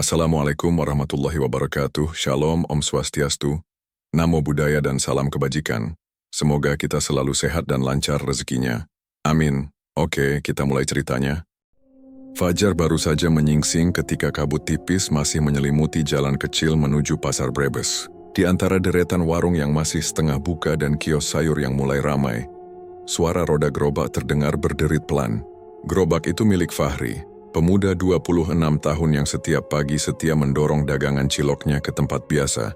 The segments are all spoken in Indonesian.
Assalamualaikum warahmatullahi wabarakatuh. Shalom, Om Swastiastu. Namo Buddhaya dan salam kebajikan. Semoga kita selalu sehat dan lancar rezekinya. Amin. Oke, kita mulai ceritanya. Fajar baru saja menyingsing ketika kabut tipis masih menyelimuti jalan kecil menuju Pasar Brebes. Di antara deretan warung yang masih setengah buka dan kios sayur yang mulai ramai, suara roda gerobak terdengar berderit pelan. Gerobak itu milik Fahri, pemuda 26 tahun yang setiap pagi setia mendorong dagangan ciloknya ke tempat biasa,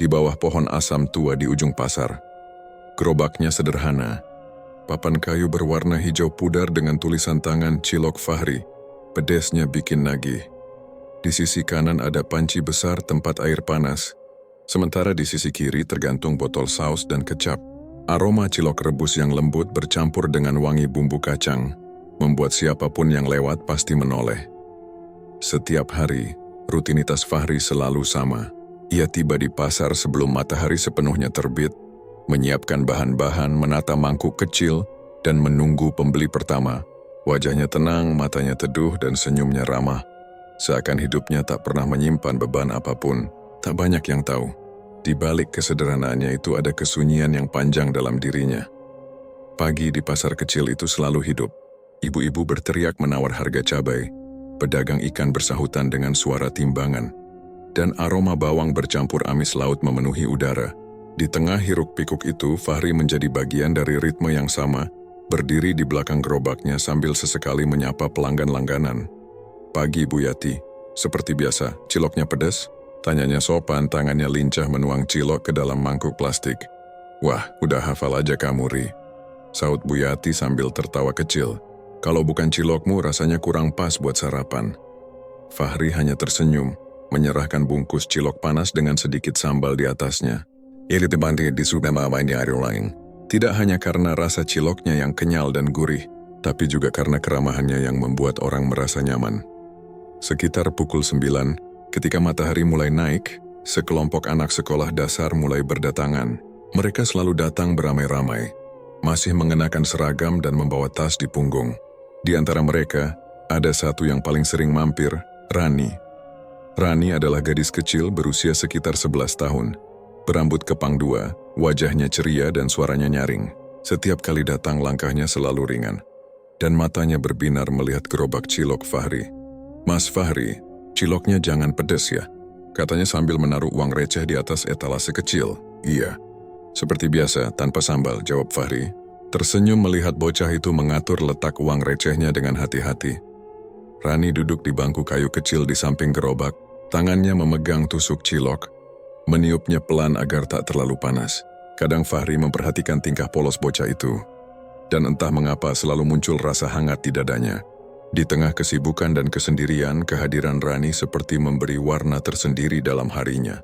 di bawah pohon asam tua di ujung pasar. Gerobaknya sederhana, papan kayu berwarna hijau pudar dengan tulisan tangan Cilok Fahri, pedesnya bikin nagih. Di sisi kanan ada panci besar tempat air panas, sementara di sisi kiri tergantung botol saus dan kecap. Aroma cilok rebus yang lembut bercampur dengan wangi bumbu kacang, membuat siapapun yang lewat pasti menoleh. Setiap hari, rutinitas Fahri selalu sama. Ia tiba di pasar sebelum matahari sepenuhnya terbit, menyiapkan bahan-bahan, menata mangkuk kecil, dan menunggu pembeli pertama. Wajahnya tenang, matanya teduh, dan senyumnya ramah. Seakan hidupnya tak pernah menyimpan beban apapun. Tak banyak yang tahu, di balik kesederhanaannya itu ada kesunyian yang panjang dalam dirinya. Pagi di pasar kecil itu selalu hidup. Ibu-ibu berteriak menawar harga cabai, pedagang ikan bersahutan dengan suara timbangan, dan aroma bawang bercampur amis laut memenuhi udara. Di tengah hiruk-pikuk itu, Fahri menjadi bagian dari ritme yang sama, berdiri di belakang gerobaknya sambil sesekali menyapa pelanggan langganan. "Pagi, Bu Yati. Seperti biasa, ciloknya pedas?" Tanyanya sopan, tangannya lincah menuang cilok ke dalam mangkuk plastik. "Wah, udah hafal aja kamu, Ri," saut Bu Yati sambil tertawa kecil. "Kalau bukan cilokmu rasanya kurang pas buat sarapan." Fahri hanya tersenyum, menyerahkan bungkus cilok panas dengan sedikit sambal di atasnya. Ini terbanding di supermarket lain. Tidak hanya karena rasa ciloknya yang kenyal dan gurih, tapi juga karena keramahannya yang membuat orang merasa nyaman. Sekitar pukul 9, ketika matahari mulai naik, sekelompok anak sekolah dasar mulai berdatangan. Mereka selalu datang beramai-ramai, masih mengenakan seragam dan membawa tas di punggung. Di antara mereka, ada satu yang paling sering mampir, Rani. Rani adalah gadis kecil berusia sekitar 11 tahun. Berambut kepang dua, wajahnya ceria dan suaranya nyaring. Setiap kali datang langkahnya selalu ringan, dan matanya berbinar melihat gerobak cilok Fahri. "Mas Fahri, ciloknya jangan pedes ya," katanya sambil menaruh uang receh di atas etalase kecil. "Iya." "Seperti biasa, tanpa sambal," jawab Fahri. Tersenyum melihat bocah itu mengatur letak uang recehnya dengan hati-hati. Rani duduk di bangku kayu kecil di samping gerobak, tangannya memegang tusuk cilok, meniupnya pelan agar tak terlalu panas. Kadang Fahri memperhatikan tingkah polos bocah itu, dan entah mengapa selalu muncul rasa hangat di dadanya. Di tengah kesibukan dan kesendirian, kehadiran Rani seperti memberi warna tersendiri dalam harinya.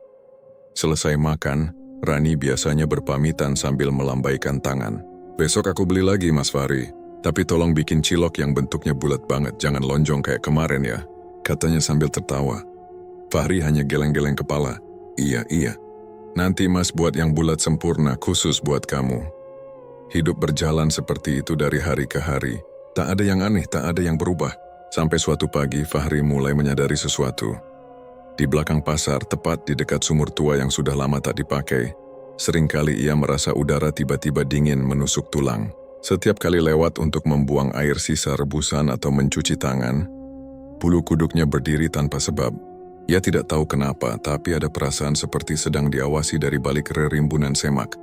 Selesai makan, Rani biasanya berpamitan sambil melambaikan tangan. "Besok aku beli lagi, Mas Fahri. Tapi tolong bikin cilok yang bentuknya bulat banget, jangan lonjong kayak kemarin ya," katanya sambil tertawa. Fahri hanya geleng-geleng kepala. Iya. Nanti Mas buat yang bulat sempurna khusus buat kamu." Hidup berjalan seperti itu dari hari ke hari. Tak ada yang aneh, tak ada yang berubah. Sampai suatu pagi, Fahri mulai menyadari sesuatu. Di belakang pasar, tepat di dekat sumur tua yang sudah lama tak dipakai, seringkali ia merasa udara tiba-tiba dingin menusuk tulang. Setiap kali lewat untuk membuang air sisa rebusan atau mencuci tangan, bulu kuduknya berdiri tanpa sebab. Ia tidak tahu kenapa, tapi ada perasaan seperti sedang diawasi dari balik rerimbunan semak.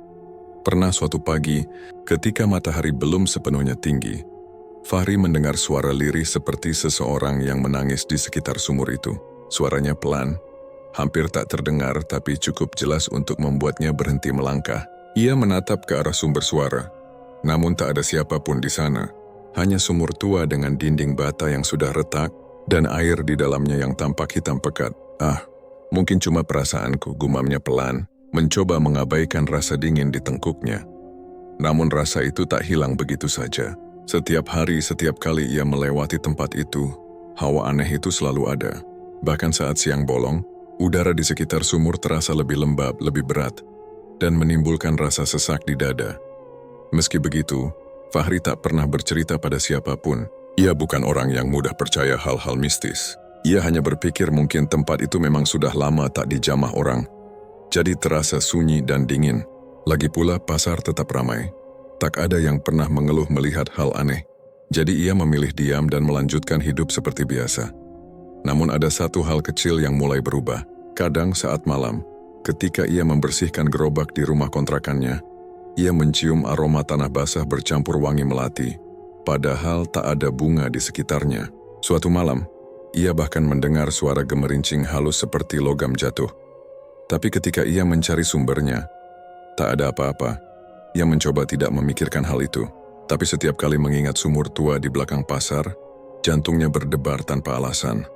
Pernah suatu pagi, ketika matahari belum sepenuhnya tinggi, Fahri mendengar suara lirih seperti seseorang yang menangis di sekitar sumur itu. Suaranya pelan, hampir tak terdengar tapi cukup jelas untuk membuatnya berhenti melangkah. Ia menatap ke arah sumber suara, namun tak ada siapapun di sana. Hanya sumur tua dengan dinding bata yang sudah retak, dan air di dalamnya yang tampak hitam pekat. Mungkin cuma perasaanku, gumamnya pelan, mencoba mengabaikan rasa dingin di tengkuknya. Namun rasa itu tak hilang begitu saja. Setiap hari, setiap kali ia melewati tempat itu, hawa aneh itu selalu ada. Bahkan saat siang bolong, udara di sekitar sumur terasa lebih lembab, lebih berat, dan menimbulkan rasa sesak di dada. Meski begitu, Fahri tak pernah bercerita pada siapapun. Ia bukan orang yang mudah percaya hal-hal mistis. Ia hanya berpikir mungkin tempat itu memang sudah lama tak dijamah orang. Jadi terasa sunyi dan dingin. Lagi pula pasar tetap ramai. Tak ada yang pernah mengeluh melihat hal aneh. Jadi ia memilih diam dan melanjutkan hidup seperti biasa. Namun ada satu hal kecil yang mulai berubah. Kadang saat malam, ketika ia membersihkan gerobak di rumah kontrakannya, ia mencium aroma tanah basah bercampur wangi melati. Padahal tak ada bunga di sekitarnya. Suatu malam, ia bahkan mendengar suara gemerincing halus seperti logam jatuh. Tapi ketika ia mencari sumbernya, tak ada apa-apa. Ia mencoba tidak memikirkan hal itu. Tapi setiap kali mengingat sumur tua di belakang pasar, jantungnya berdebar tanpa alasan.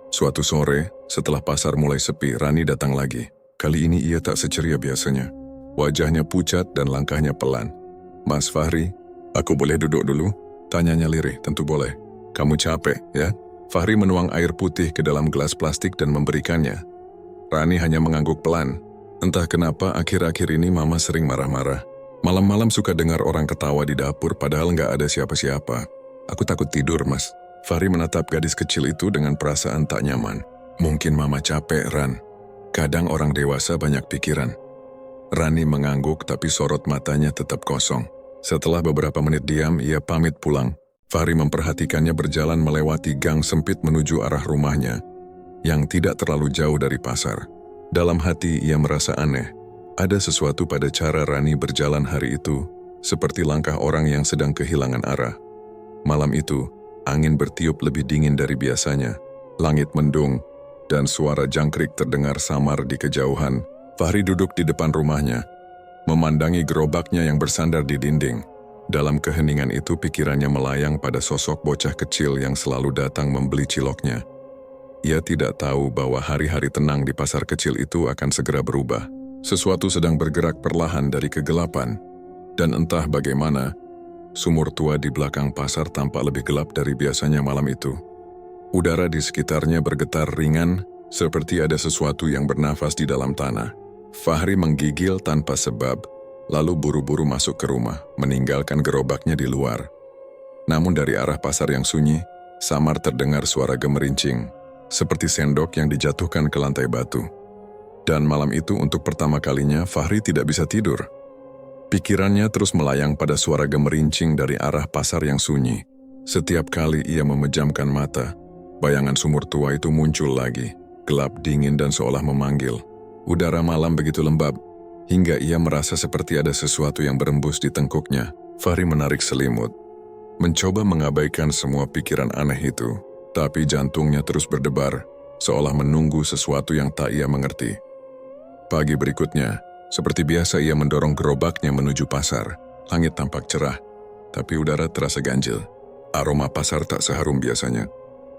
Suatu sore, setelah pasar mulai sepi, Rani datang lagi. Kali ini ia tak seceria biasanya. Wajahnya pucat dan langkahnya pelan. "Mas Fahri, aku boleh duduk dulu?" Tanyanya lirih. "Tentu boleh. Kamu capek, ya?" Fahri menuang air putih ke dalam gelas plastik dan memberikannya. Rani hanya mengangguk pelan. Entah kenapa akhir-akhir ini Mama sering marah-marah. Malam-malam suka dengar orang ketawa di dapur padahal nggak ada siapa-siapa. "Aku takut tidur, Mas." Fahri menatap gadis kecil itu dengan perasaan tak nyaman. "Mungkin Mama capek, Ran. Kadang orang dewasa banyak pikiran." Rani mengangguk tapi sorot matanya tetap kosong. Setelah beberapa menit diam, ia pamit pulang. Fahri memperhatikannya berjalan melewati gang sempit menuju arah rumahnya, yang tidak terlalu jauh dari pasar. Dalam hati ia merasa aneh. Ada sesuatu pada cara Rani berjalan hari itu, seperti langkah orang yang sedang kehilangan arah. Malam itu, angin bertiup lebih dingin dari biasanya. Langit mendung, dan suara jangkrik terdengar samar di kejauhan. Fahri duduk di depan rumahnya, memandangi gerobaknya yang bersandar di dinding. Dalam keheningan itu pikirannya melayang pada sosok bocah kecil yang selalu datang membeli ciloknya. Ia tidak tahu bahwa hari-hari tenang di pasar kecil itu akan segera berubah. Sesuatu sedang bergerak perlahan dari kegelapan, dan entah bagaimana, sumur tua di belakang pasar tampak lebih gelap dari biasanya malam itu. Udara di sekitarnya bergetar ringan, seperti ada sesuatu yang bernafas di dalam tanah. Fahri menggigil tanpa sebab, lalu buru-buru masuk ke rumah, meninggalkan gerobaknya di luar. Namun dari arah pasar yang sunyi, samar terdengar suara gemerincing, seperti sendok yang dijatuhkan ke lantai batu. Dan malam itu untuk pertama kalinya Fahri tidak bisa tidur. Pikirannya terus melayang pada suara gemerincing dari arah pasar yang sunyi. Setiap kali ia memejamkan mata, bayangan sumur tua itu muncul lagi, gelap dingin dan seolah memanggil. Udara malam begitu lembab, hingga ia merasa seperti ada sesuatu yang berembus di tengkuknya. Fahri menarik selimut, mencoba mengabaikan semua pikiran aneh itu, tapi jantungnya terus berdebar, seolah menunggu sesuatu yang tak ia mengerti. Pagi berikutnya, seperti biasa ia mendorong gerobaknya menuju pasar. Langit tampak cerah, tapi udara terasa ganjil. Aroma pasar tak seharum biasanya.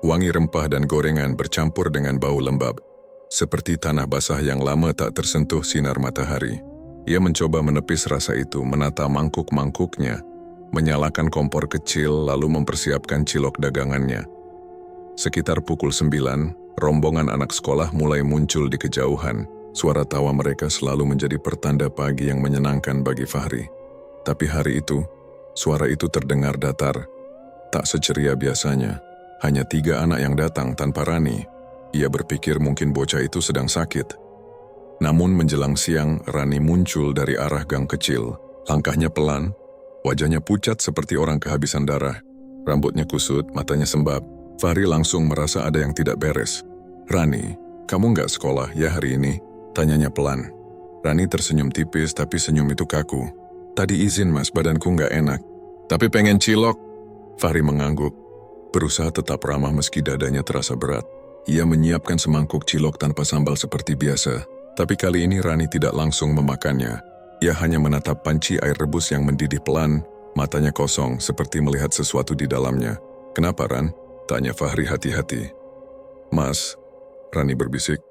Wangi rempah dan gorengan bercampur dengan bau lembab, seperti tanah basah yang lama tak tersentuh sinar matahari. Ia mencoba menepis rasa itu, menata mangkuk-mangkuknya, menyalakan kompor kecil lalu mempersiapkan cilok dagangannya. Sekitar pukul 9, rombongan anak sekolah mulai muncul di kejauhan. Suara tawa mereka selalu menjadi pertanda pagi yang menyenangkan bagi Fahri. Tapi hari itu, suara itu terdengar datar. Tak seceria biasanya. Hanya 3 anak yang datang tanpa Rani. Ia berpikir mungkin bocah itu sedang sakit. Namun menjelang siang, Rani muncul dari arah gang kecil. Langkahnya pelan, wajahnya pucat seperti orang kehabisan darah. Rambutnya kusut, matanya sembab. Fahri langsung merasa ada yang tidak beres. "Rani, kamu nggak sekolah ya hari ini?" Tanyanya pelan. Rani tersenyum tipis tapi senyum itu kaku. "Tadi izin mas, badanku nggak enak." "Tapi pengen cilok." Fahri mengangguk, berusaha tetap ramah meski dadanya terasa berat. Ia menyiapkan semangkuk cilok tanpa sambal seperti biasa. Tapi kali ini Rani tidak langsung memakannya. Ia hanya menatap panci air rebus yang mendidih pelan, matanya kosong seperti melihat sesuatu di dalamnya. "Kenapa Ran?" tanya Fahri hati-hati. "Mas," Rani berbisik,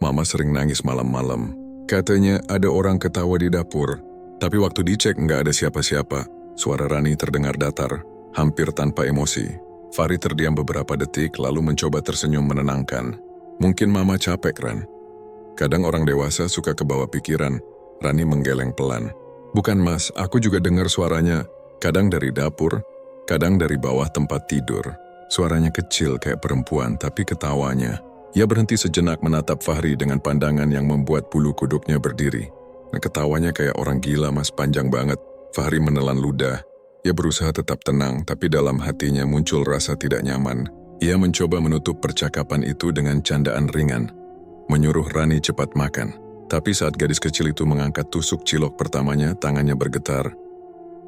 "Mama sering nangis malam-malam. Katanya ada orang ketawa di dapur. Tapi waktu dicek nggak ada siapa-siapa." Suara Rani terdengar datar, hampir tanpa emosi. Fahri terdiam beberapa detik lalu mencoba tersenyum menenangkan. "Mungkin Mama capek, Ran. Kadang orang dewasa suka kebawa pikiran." Rani menggeleng pelan. "Bukan mas, aku juga dengar suaranya. Kadang dari dapur, kadang dari bawah tempat tidur." Suaranya kecil kayak perempuan, tapi ketawanya. Ia berhenti sejenak menatap Fahri dengan pandangan yang membuat bulu kuduknya berdiri. Ketawanya kayak orang gila mas, panjang banget. Fahri menelan ludah. Ia berusaha tetap tenang, tapi dalam hatinya muncul rasa tidak nyaman. Ia mencoba menutup percakapan itu dengan candaan ringan. Menyuruh Rani cepat makan. Tapi saat gadis kecil itu mengangkat tusuk cilok pertamanya, tangannya bergetar.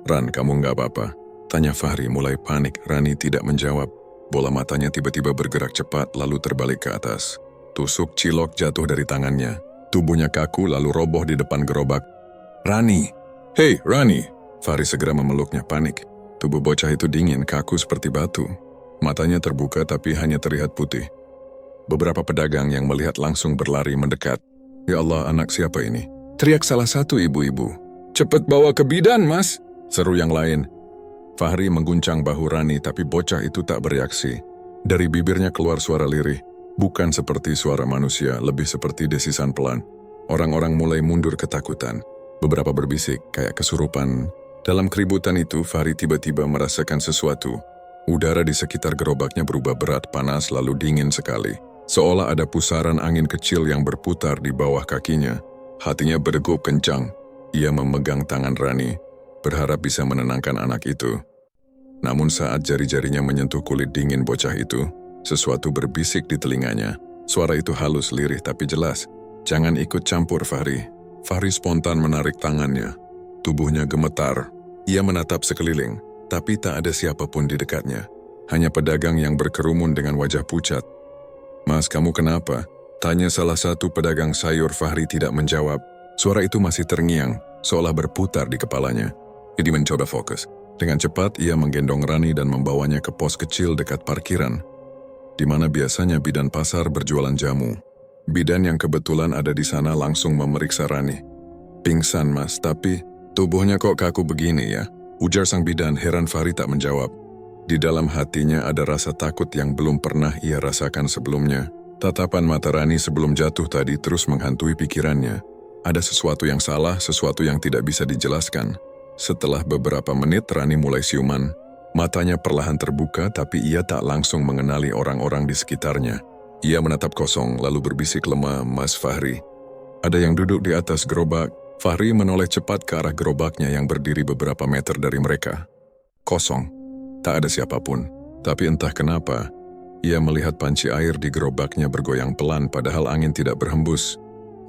"Ran, kamu nggak apa-apa?" tanya Fahri mulai panik. Rani tidak menjawab. Bola matanya tiba-tiba bergerak cepat lalu terbalik ke atas. Tusuk cilok jatuh dari tangannya. Tubuhnya kaku lalu roboh di depan gerobak. "Rani! Hei, Rani!" Fahri segera memeluknya panik. Tubuh bocah itu dingin, kaku seperti batu. Matanya terbuka tapi hanya terlihat putih. Beberapa pedagang yang melihat langsung berlari mendekat. "Ya Allah, anak siapa ini?" teriak salah satu ibu-ibu. "Cepat bawa ke bidan, mas!" seru yang lain. Fahri mengguncang bahu Rani tapi bocah itu tak bereaksi. Dari bibirnya keluar suara lirih. Bukan seperti suara manusia, lebih seperti desisan pelan. Orang-orang mulai mundur ketakutan. Beberapa berbisik, kayak kesurupan. Dalam keributan itu, Fahri tiba-tiba merasakan sesuatu. Udara di sekitar gerobaknya berubah berat, panas, lalu dingin sekali. Seolah ada pusaran angin kecil yang berputar di bawah kakinya. Hatinya berdegup kencang. Ia memegang tangan Rani, berharap bisa menenangkan anak itu. Namun saat jari-jarinya menyentuh kulit dingin bocah itu, sesuatu berbisik di telinganya. Suara itu halus, lirih, tapi jelas. "Jangan ikut campur, Fahri." Fahri spontan menarik tangannya. Tubuhnya gemetar. Ia menatap sekeliling, tapi tak ada siapapun di dekatnya. Hanya pedagang yang berkerumun dengan wajah pucat. "Mas, kamu kenapa?" tanya salah satu pedagang sayur. Fahri tidak menjawab. Suara itu masih terngiang, seolah berputar di kepalanya. Jadi mencoba fokus. Dengan cepat, ia menggendong Rani dan membawanya ke pos kecil dekat parkiran, di mana biasanya bidan pasar berjualan jamu. Bidan yang kebetulan ada di sana langsung memeriksa Rani. "Pingsan, mas, tapi tubuhnya kok kaku begini ya?" ujar sang bidan. Heran Fahri tak menjawab. Di dalam hatinya ada rasa takut yang belum pernah ia rasakan sebelumnya. Tatapan mata Rani sebelum jatuh tadi terus menghantui pikirannya. Ada sesuatu yang salah, sesuatu yang tidak bisa dijelaskan. Setelah beberapa menit, Rani mulai siuman. Matanya perlahan terbuka, tapi ia tak langsung mengenali orang-orang di sekitarnya. Ia menatap kosong, lalu berbisik lemah, "Mas Fahri." Ada yang duduk di atas gerobak. Fahri menoleh cepat ke arah gerobaknya yang berdiri beberapa meter dari mereka. Kosong. Tak ada siapapun. Tapi entah kenapa, ia melihat panci air di gerobaknya bergoyang pelan padahal angin tidak berhembus.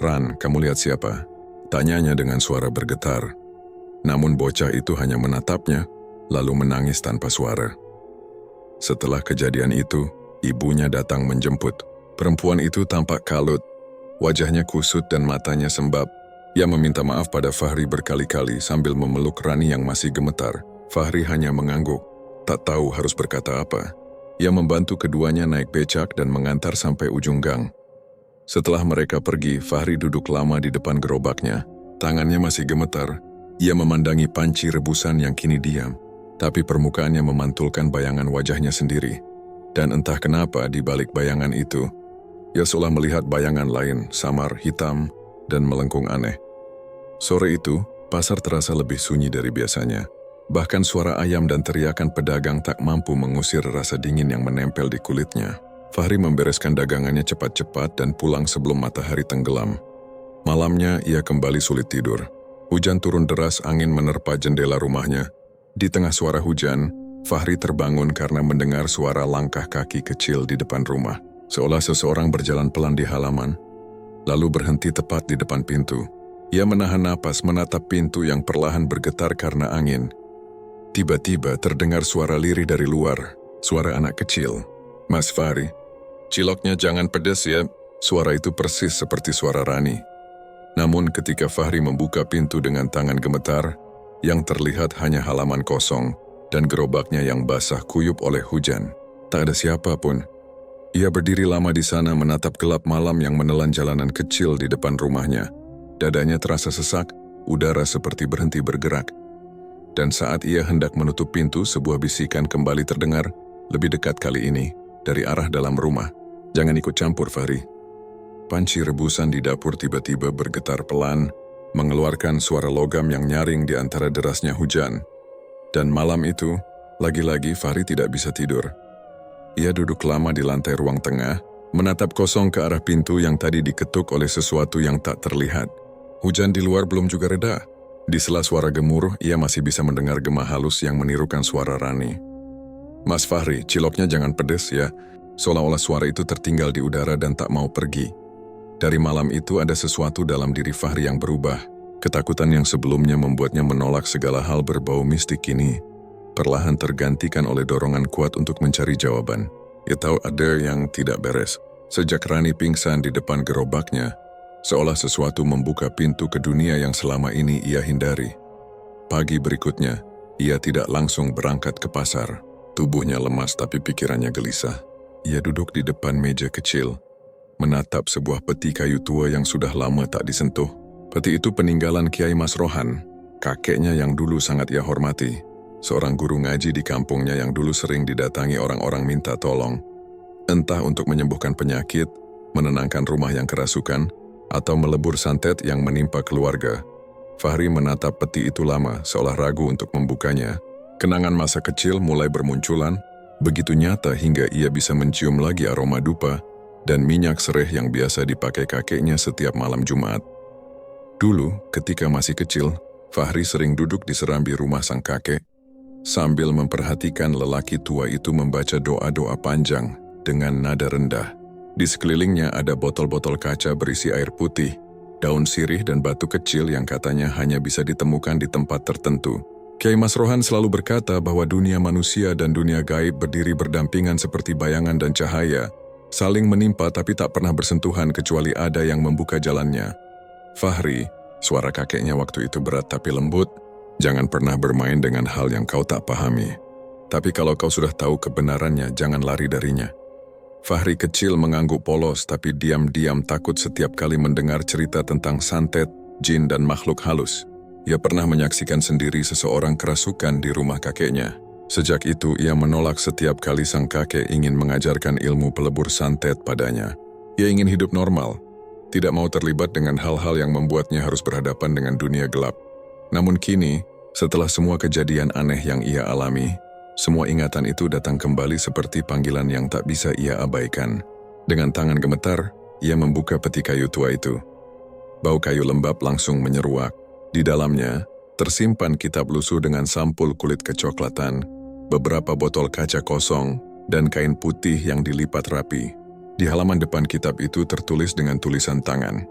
"Ran, kamu lihat siapa?" tanyanya dengan suara bergetar. Namun bocah itu hanya menatapnya, lalu menangis tanpa suara. Setelah kejadian itu, ibunya datang menjemput. Perempuan itu tampak kalut, wajahnya kusut dan matanya sembab. Ia meminta maaf pada Fahri berkali-kali sambil memeluk Rani yang masih gemetar. Fahri hanya mengangguk, tak tahu harus berkata apa. Ia membantu keduanya naik becak dan mengantar sampai ujung gang. Setelah mereka pergi, Fahri duduk lama di depan gerobaknya. Tangannya masih gemetar. Ia memandangi panci rebusan yang kini diam, tapi permukaannya memantulkan bayangan wajahnya sendiri. Dan entah kenapa di balik bayangan itu, ia seolah melihat bayangan lain, samar, hitam, dan melengkung aneh. Sore itu, pasar terasa lebih sunyi dari biasanya. Bahkan suara ayam dan teriakan pedagang tak mampu mengusir rasa dingin yang menempel di kulitnya. Fahri membereskan dagangannya cepat-cepat dan pulang sebelum matahari tenggelam. Malamnya, ia kembali sulit tidur. Hujan turun deras, angin menerpa jendela rumahnya. Di tengah suara hujan, Fahri terbangun karena mendengar suara langkah kaki kecil di depan rumah. Seolah seseorang berjalan pelan di halaman, lalu berhenti tepat di depan pintu. Ia menahan napas menatap pintu yang perlahan bergetar karena angin. Tiba-tiba terdengar suara lirih dari luar, suara anak kecil. "Mas Fahri, ciloknya jangan pedas ya." Suara itu persis seperti suara Rani. Namun ketika Fahri membuka pintu dengan tangan gemetar, yang terlihat hanya halaman kosong dan gerobaknya yang basah kuyup oleh hujan. Tak ada siapapun. Ia berdiri lama di sana menatap gelap malam yang menelan jalanan kecil di depan rumahnya. Dadanya terasa sesak, udara seperti berhenti bergerak. Dan saat ia hendak menutup pintu, sebuah bisikan kembali terdengar, lebih dekat kali ini, dari arah dalam rumah. "Jangan ikut campur, Fahri." Panci rebusan di dapur tiba-tiba bergetar pelan, mengeluarkan suara logam yang nyaring di antara derasnya hujan. Dan malam itu, lagi-lagi Fahri tidak bisa tidur. Ia duduk lama di lantai ruang tengah, menatap kosong ke arah pintu yang tadi diketuk oleh sesuatu yang tak terlihat. Hujan di luar belum juga reda. Di sela suara gemuruh, ia masih bisa mendengar gema halus yang menirukan suara Rani. "Mas Fahri, ciloknya jangan pedes ya." Seolah-olah suara itu tertinggal di udara dan tak mau pergi. Dari malam itu ada sesuatu dalam diri Fahri yang berubah. Ketakutan yang sebelumnya membuatnya menolak segala hal berbau mistik kini perlahan tergantikan oleh dorongan kuat untuk mencari jawaban. Ia tahu ada yang tidak beres. Sejak Rani pingsan di depan gerobaknya, seolah sesuatu membuka pintu ke dunia yang selama ini ia hindari. Pagi berikutnya, ia tidak langsung berangkat ke pasar. Tubuhnya lemas tapi pikirannya gelisah. Ia duduk di depan meja kecil, menatap sebuah peti kayu tua yang sudah lama tak disentuh. Peti itu peninggalan Kiai Mas Rohan, kakeknya yang dulu sangat ia hormati. Seorang guru ngaji di kampungnya yang dulu sering didatangi orang-orang minta tolong. Entah untuk menyembuhkan penyakit, menenangkan rumah yang kerasukan, atau melebur santet yang menimpa keluarga. Fahri menatap peti itu lama, seolah ragu untuk membukanya. Kenangan masa kecil mulai bermunculan, begitu nyata hingga ia bisa mencium lagi aroma dupa dan minyak sereh yang biasa dipakai kakeknya setiap malam Jumat. Dulu, ketika masih kecil, Fahri sering duduk di serambi rumah sang kakek, sambil memperhatikan lelaki tua itu membaca doa-doa panjang dengan nada rendah. Di sekelilingnya ada botol-botol kaca berisi air putih, daun sirih dan batu kecil yang katanya hanya bisa ditemukan di tempat tertentu. Kiai Mas Rohan selalu berkata bahwa dunia manusia dan dunia gaib berdiri berdampingan seperti bayangan dan cahaya, saling menimpa tapi tak pernah bersentuhan kecuali ada yang membuka jalannya. "Fahri," suara kakeknya waktu itu berat tapi lembut, "jangan pernah bermain dengan hal yang kau tak pahami. Tapi kalau kau sudah tahu kebenarannya, jangan lari darinya." Fahri kecil mengangguk polos tapi diam-diam takut setiap kali mendengar cerita tentang santet, jin dan makhluk halus. Ia pernah menyaksikan sendiri seseorang kerasukan di rumah kakeknya. Sejak itu ia menolak setiap kali sang kakek ingin mengajarkan ilmu pelebur santet padanya. Ia ingin hidup normal, tidak mau terlibat dengan hal-hal yang membuatnya harus berhadapan dengan dunia gelap. Namun kini, setelah semua kejadian aneh yang ia alami, semua ingatan itu datang kembali seperti panggilan yang tak bisa ia abaikan. Dengan tangan gemetar, ia membuka peti kayu tua itu. Bau kayu lembab langsung menyeruak. Di dalamnya, tersimpan kitab lusuh dengan sampul kulit kecoklatan, beberapa botol kaca kosong, dan kain putih yang dilipat rapi. Di halaman depan kitab itu tertulis dengan tulisan tangan,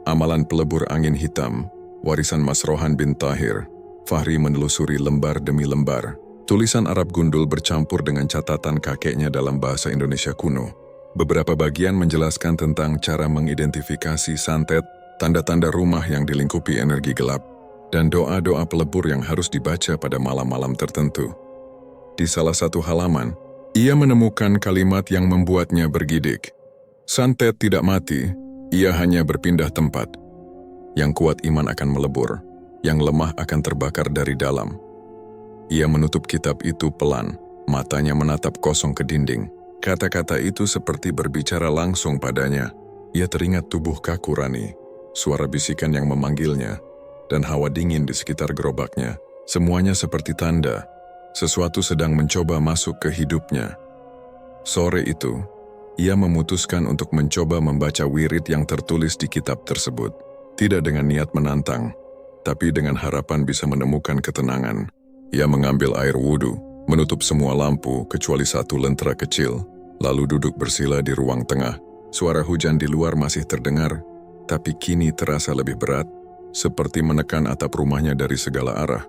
"Amalan pelebur angin hitam, warisan Mas Rohan bin Tahir." Fahri menelusuri lembar demi lembar. Tulisan Arab gundul bercampur dengan catatan kakeknya dalam bahasa Indonesia kuno. Beberapa bagian menjelaskan tentang cara mengidentifikasi santet, tanda-tanda rumah yang dilingkupi energi gelap, dan doa-doa pelebur yang harus dibaca pada malam-malam tertentu. Di salah satu halaman, ia menemukan kalimat yang membuatnya bergidik. "Santet tidak mati, ia hanya berpindah tempat. Yang kuat iman akan melebur, yang lemah akan terbakar dari dalam." Ia menutup kitab itu pelan, matanya menatap kosong ke dinding. Kata-kata itu seperti berbicara langsung padanya. Ia teringat tubuh kaku Rani, suara bisikan yang memanggilnya, dan hawa dingin di sekitar gerobaknya. Semuanya seperti tanda sesuatu sedang mencoba masuk ke hidupnya. Sore itu, ia memutuskan untuk mencoba membaca wirid yang tertulis di kitab tersebut. Tidak dengan niat menantang, tapi dengan harapan bisa menemukan ketenangan. Ia mengambil air wudhu, menutup semua lampu kecuali satu lentera kecil, lalu duduk bersila di ruang tengah. Suara hujan di luar masih terdengar, tapi kini terasa lebih berat, seperti menekan atap rumahnya dari segala arah.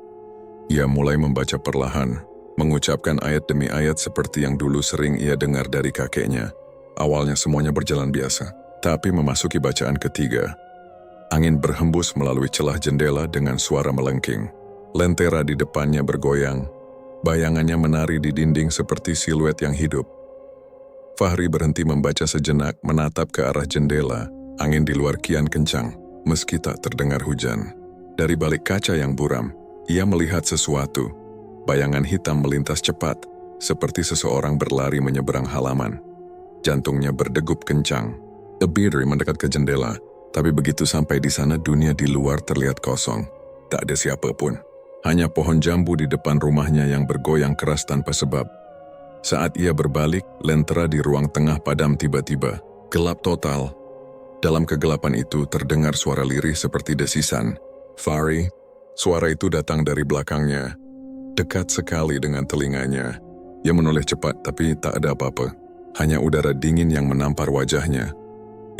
Ia mulai membaca perlahan, mengucapkan ayat demi ayat seperti yang dulu sering ia dengar dari kakeknya. Awalnya semuanya berjalan biasa, tapi memasuki bacaan ketiga, angin berhembus melalui celah jendela dengan suara melengking. Lentera di depannya bergoyang, bayangannya menari di dinding seperti siluet yang hidup. Fahri berhenti membaca sejenak, menatap ke arah jendela. Angin di luar kian kencang, meski tak terdengar hujan. Dari balik kaca yang buram, ia melihat sesuatu. Bayangan hitam melintas cepat, seperti seseorang berlari menyeberang halaman. Jantungnya berdegup kencang. Berdiri mendekat ke jendela, tapi begitu sampai di sana dunia di luar terlihat kosong. Tak ada siapapun. Hanya pohon jambu di depan rumahnya yang bergoyang keras tanpa sebab. Saat ia berbalik, lentera di ruang tengah padam tiba-tiba. Gelap total. Dalam kegelapan itu terdengar suara lirih seperti desisan. Fahri, suara itu datang dari belakangnya. Dekat sekali dengan telinganya. Ia menoleh cepat tapi tak ada apa-apa. Hanya udara dingin yang menampar wajahnya.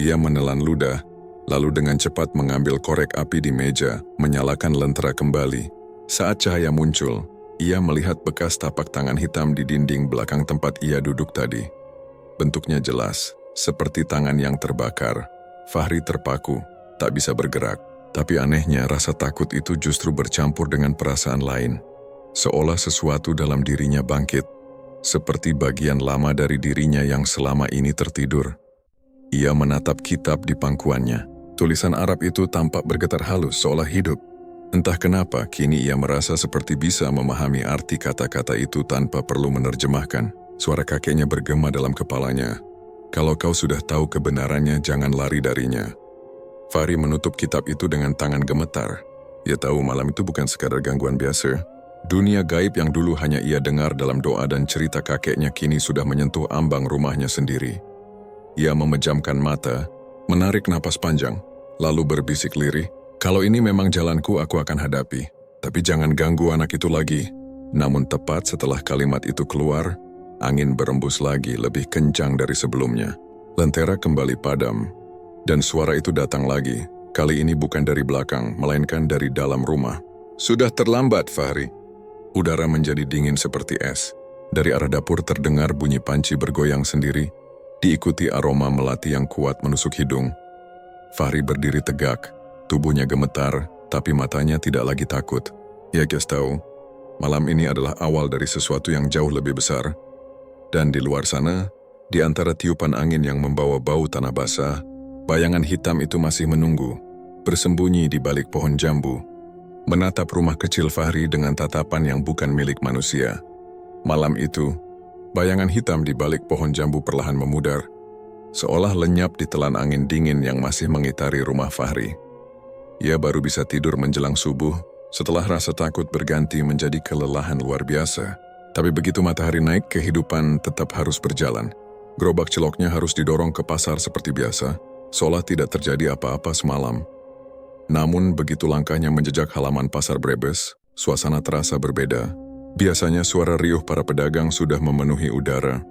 Ia menelan ludah, lalu dengan cepat mengambil korek api di meja, menyalakan lentera kembali. Saat cahaya muncul, ia melihat bekas tapak tangan hitam di dinding belakang tempat ia duduk tadi. Bentuknya jelas, seperti tangan yang terbakar. Fahri terpaku, tak bisa bergerak. Tapi anehnya rasa takut itu justru bercampur dengan perasaan lain. Seolah sesuatu dalam dirinya bangkit. Seperti bagian lama dari dirinya yang selama ini tertidur. Ia menatap kitab di pangkuannya. Tulisan Arab itu tampak bergetar halus seolah hidup. Entah kenapa, kini ia merasa seperti bisa memahami arti kata-kata itu tanpa perlu menerjemahkan. Suara kakeknya bergema dalam kepalanya. Kalau kau sudah tahu kebenarannya, jangan lari darinya. Fahri menutup kitab itu dengan tangan gemetar. Ia tahu malam itu bukan sekadar gangguan biasa. Dunia gaib yang dulu hanya ia dengar dalam doa dan cerita kakeknya kini sudah menyentuh ambang rumahnya sendiri. Ia memejamkan mata, menarik napas panjang, lalu berbisik lirih, "Kalau ini memang jalanku, aku akan hadapi. Tapi jangan ganggu anak itu lagi." Namun tepat setelah kalimat itu keluar, angin berembus lagi lebih kencang dari sebelumnya. Lentera kembali padam, dan suara itu datang lagi. Kali ini bukan dari belakang, melainkan dari dalam rumah. "Sudah terlambat, Fahri." Udara menjadi dingin seperti es. Dari arah dapur terdengar bunyi panci bergoyang sendiri, diikuti aroma melati yang kuat menusuk hidung. Fahri berdiri tegak, tubuhnya gemetar, tapi matanya tidak lagi takut. Ia tahu, malam ini adalah awal dari sesuatu yang jauh lebih besar. Dan di luar sana, di antara tiupan angin yang membawa bau tanah basah, bayangan hitam itu masih menunggu, bersembunyi di balik pohon jambu. Menatap rumah kecil Fahri dengan tatapan yang bukan milik manusia. Malam itu, bayangan hitam di balik pohon jambu perlahan memudar, seolah lenyap di telan angin dingin yang masih mengitari rumah Fahri. Ia baru bisa tidur menjelang subuh, setelah rasa takut berganti menjadi kelelahan luar biasa. Tapi begitu matahari naik, kehidupan tetap harus berjalan. Gerobak celoknya harus didorong ke pasar seperti biasa, seolah tidak terjadi apa-apa semalam. Namun begitu langkahnya menjejak halaman pasar Brebes, suasana terasa berbeda. Biasanya suara riuh para pedagang sudah memenuhi udara.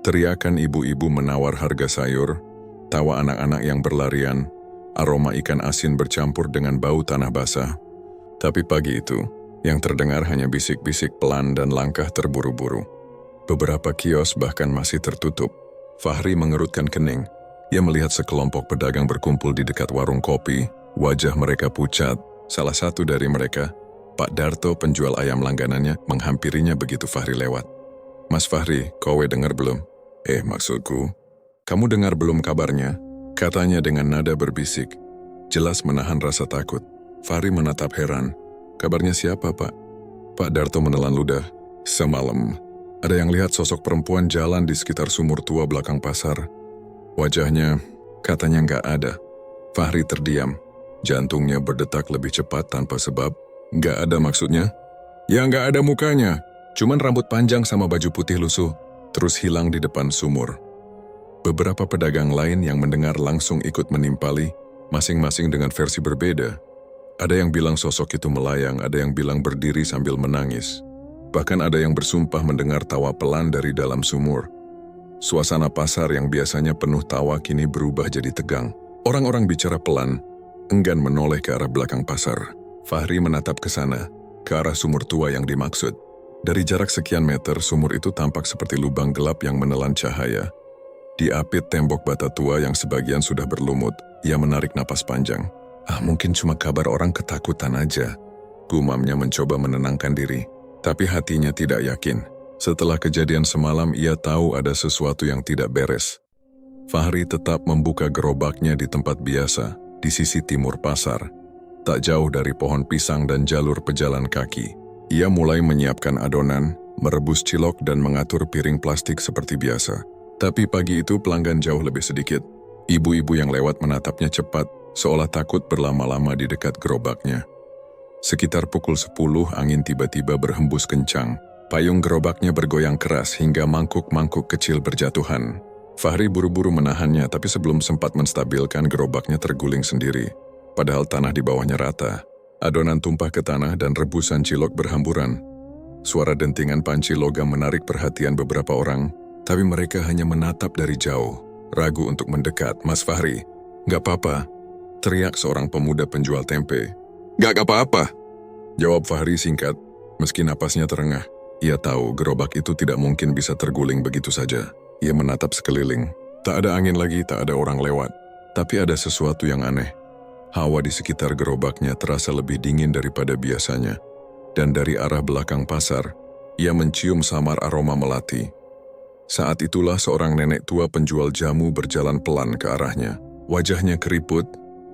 Teriakan ibu-ibu menawar harga sayur, tawa anak-anak yang berlarian, aroma ikan asin bercampur dengan bau tanah basah. Tapi pagi itu, yang terdengar hanya bisik-bisik pelan dan langkah terburu-buru. Beberapa kios bahkan masih tertutup. Fahri mengerutkan kening. Ia melihat sekelompok pedagang berkumpul di dekat warung kopi. Wajah mereka pucat. Salah satu dari mereka, Pak Darto, penjual ayam langganannya, menghampirinya begitu Fahri lewat. "Mas Fahri, kowe dengar belum?" Maksudku, kamu dengar belum kabarnya?" Katanya dengan nada berbisik. Jelas menahan rasa takut. Fahri menatap heran. "Kabarnya siapa, Pak?" Pak Darto menelan ludah. "Semalam, ada yang lihat sosok perempuan jalan di sekitar sumur tua belakang pasar. Wajahnya, katanya nggak ada." Fahri terdiam. Jantungnya berdetak lebih cepat tanpa sebab. "Nggak ada maksudnya?" "Ya nggak ada mukanya. Cuman rambut panjang sama baju putih lusuh. Terus hilang di depan sumur." Beberapa pedagang lain yang mendengar langsung ikut menimpali, masing-masing dengan versi berbeda. Ada yang bilang sosok itu melayang, ada yang bilang berdiri sambil menangis. Bahkan ada yang bersumpah mendengar tawa pelan dari dalam sumur. Suasana pasar yang biasanya penuh tawa kini berubah jadi tegang. Orang-orang bicara pelan, enggan menoleh ke arah belakang pasar. Fahri menatap ke sana, ke arah sumur tua yang dimaksud. Dari jarak sekian meter, sumur itu tampak seperti lubang gelap yang menelan cahaya. Diapit tembok bata tua yang sebagian sudah berlumut, ia menarik napas panjang. Mungkin cuma kabar orang ketakutan aja." Gumamnya mencoba menenangkan diri, tapi hatinya tidak yakin. Setelah kejadian semalam, ia tahu ada sesuatu yang tidak beres. Fahri tetap membuka gerobaknya di tempat biasa, di sisi timur pasar, tak jauh dari pohon pisang dan jalur pejalan kaki. Ia mulai menyiapkan adonan, merebus cilok dan mengatur piring plastik seperti biasa. Tapi pagi itu pelanggan jauh lebih sedikit. Ibu-ibu yang lewat menatapnya cepat, seolah takut berlama-lama di dekat gerobaknya. Sekitar pukul 10, angin tiba-tiba berhembus kencang. Payung gerobaknya bergoyang keras hingga mangkuk-mangkuk kecil berjatuhan. Fahri buru-buru menahannya, tapi sebelum sempat menstabilkan, gerobaknya terguling sendiri. Padahal tanah di bawahnya rata. Adonan tumpah ke tanah dan rebusan cilok berhamburan. Suara dentingan panci logam menarik perhatian beberapa orang, tapi mereka hanya menatap dari jauh, ragu untuk mendekat. "Mas Fahri, gak apa-apa," teriak seorang pemuda penjual tempe. "Gak apa-apa," jawab Fahri singkat, meski napasnya terengah. Ia tahu gerobak itu tidak mungkin bisa terguling begitu saja. Ia menatap sekeliling. Tak ada angin lagi, tak ada orang lewat. Tapi ada sesuatu yang aneh. Hawa di sekitar gerobaknya terasa lebih dingin daripada biasanya. Dan dari arah belakang pasar, ia mencium samar aroma melati. Saat itulah seorang nenek tua penjual jamu berjalan pelan ke arahnya. Wajahnya keriput,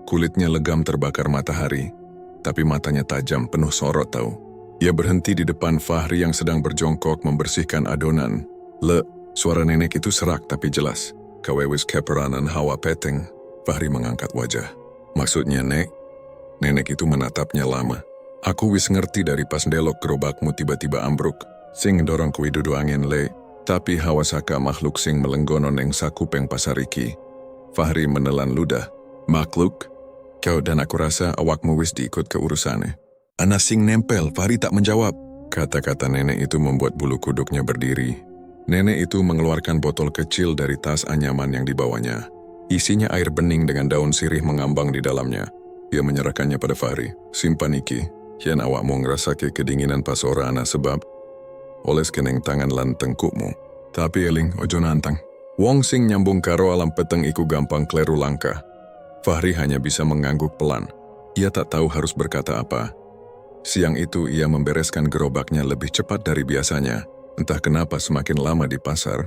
kulitnya legam terbakar matahari. Tapi matanya tajam, penuh sorot tahu. Ia berhenti di depan Fahri yang sedang berjongkok membersihkan adonan. Suara nenek itu serak tapi jelas. "Kawewis keperanan hawa peteng." Fahri mengangkat wajah. "Maksudnya, Nek?" Nenek itu menatapnya lama. "Aku wis ngerti dari pas ndelok gerobakmu tiba-tiba ambruk. Sing dorong kui dudu angin tapi hawa saka makhluk sing melenggono neng sakupeng pasar iki." Fahri menelan ludah. "Makhluk? Kau dan aku rasa awakmu wis diikut ke urusannya." "Ana sing nempel," Fahri tak menjawab. Kata-kata nenek itu membuat bulu kuduknya berdiri. Nenek itu mengeluarkan botol kecil dari tas anyaman yang dibawanya. Isinya air bening dengan daun sirih mengambang di dalamnya. Ia menyerahkannya pada Fahri. "Simpan iki, yen awakmu ngerasake kedinginan pas ora ana sebab. Oles keneng tangan lan tengkukmu. Tapi eling ojo nantang. Wong sing nyambung karo alam peteng iku gampang kleru langkah." Fahri hanya bisa mengangguk pelan. Ia tak tahu harus berkata apa. Siang itu ia membereskan gerobaknya lebih cepat dari biasanya. Entah kenapa semakin lama di pasar,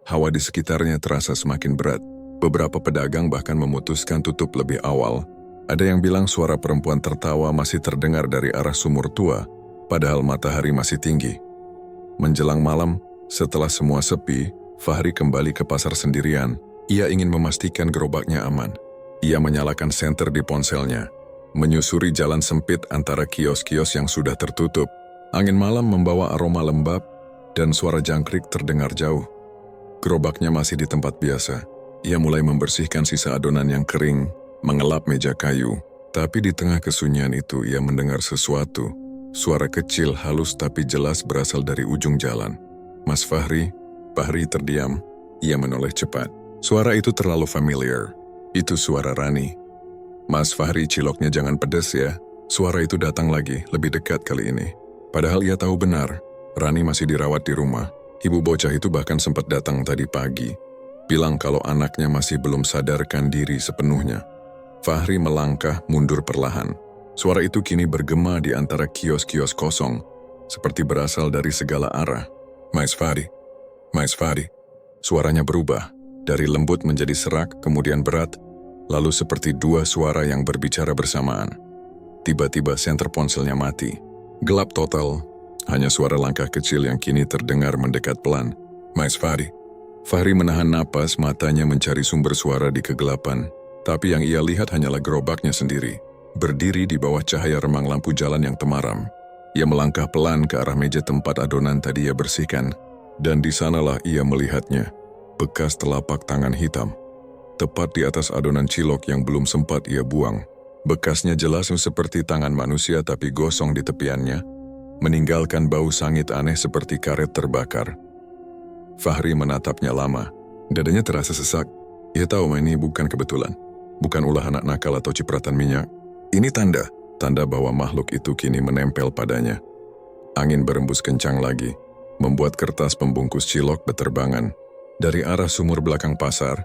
hawa di sekitarnya terasa semakin berat. Beberapa pedagang bahkan memutuskan tutup lebih awal. Ada yang bilang suara perempuan tertawa masih terdengar dari arah sumur tua, padahal matahari masih tinggi. Menjelang malam, setelah semua sepi, Fahri kembali ke pasar sendirian. Ia ingin memastikan gerobaknya aman. Ia menyalakan senter di ponselnya, menyusuri jalan sempit antara kios-kios yang sudah tertutup. Angin malam membawa aroma lembab, dan suara jangkrik terdengar jauh. Gerobaknya masih di tempat biasa. Ia mulai membersihkan sisa adonan yang kering, mengelap meja kayu. Tapi di tengah kesunyian itu ia mendengar sesuatu. Suara kecil, halus tapi jelas berasal dari ujung jalan. "Mas Fahri?" Fahri terdiam. Ia menoleh cepat. Suara itu terlalu familiar. Itu suara Rani. "Mas Fahri, ciloknya jangan pedas ya." Suara itu datang lagi, lebih dekat kali ini. Padahal ia tahu benar, Rani masih dirawat di rumah. Ibu bocah itu bahkan sempat datang tadi pagi. Bilang kalau anaknya masih belum sadarkan diri sepenuhnya. Fahri melangkah mundur perlahan. Suara itu kini bergema di antara kios-kios kosong, seperti berasal dari segala arah. "Mas Fahri, Mas Fahri." Suaranya berubah, dari lembut menjadi serak, kemudian berat, lalu seperti dua suara yang berbicara bersamaan. Tiba-tiba senter ponselnya mati. Gelap total. Hanya suara langkah kecil yang kini terdengar mendekat pelan. "Mas Fahri." Fahri menahan napas, matanya mencari sumber suara di kegelapan. Tapi yang ia lihat hanyalah gerobaknya sendiri, berdiri di bawah cahaya remang lampu jalan yang temaram. Ia melangkah pelan ke arah meja tempat adonan tadi ia bersihkan. Dan di sanalah ia melihatnya, bekas telapak tangan hitam. Tepat di atas adonan cilok yang belum sempat ia buang. Bekasnya jelas seperti tangan manusia tapi gosong di tepiannya, meninggalkan bau sangit aneh seperti karet terbakar. Fahri menatapnya lama. Dadanya terasa sesak. Ia tahu ini bukan kebetulan. Bukan ulah anak nakal atau cipratan minyak. Ini tanda bahwa makhluk itu kini menempel padanya. Angin berembus kencang lagi, membuat kertas pembungkus cilok berterbangan. Dari arah sumur belakang pasar,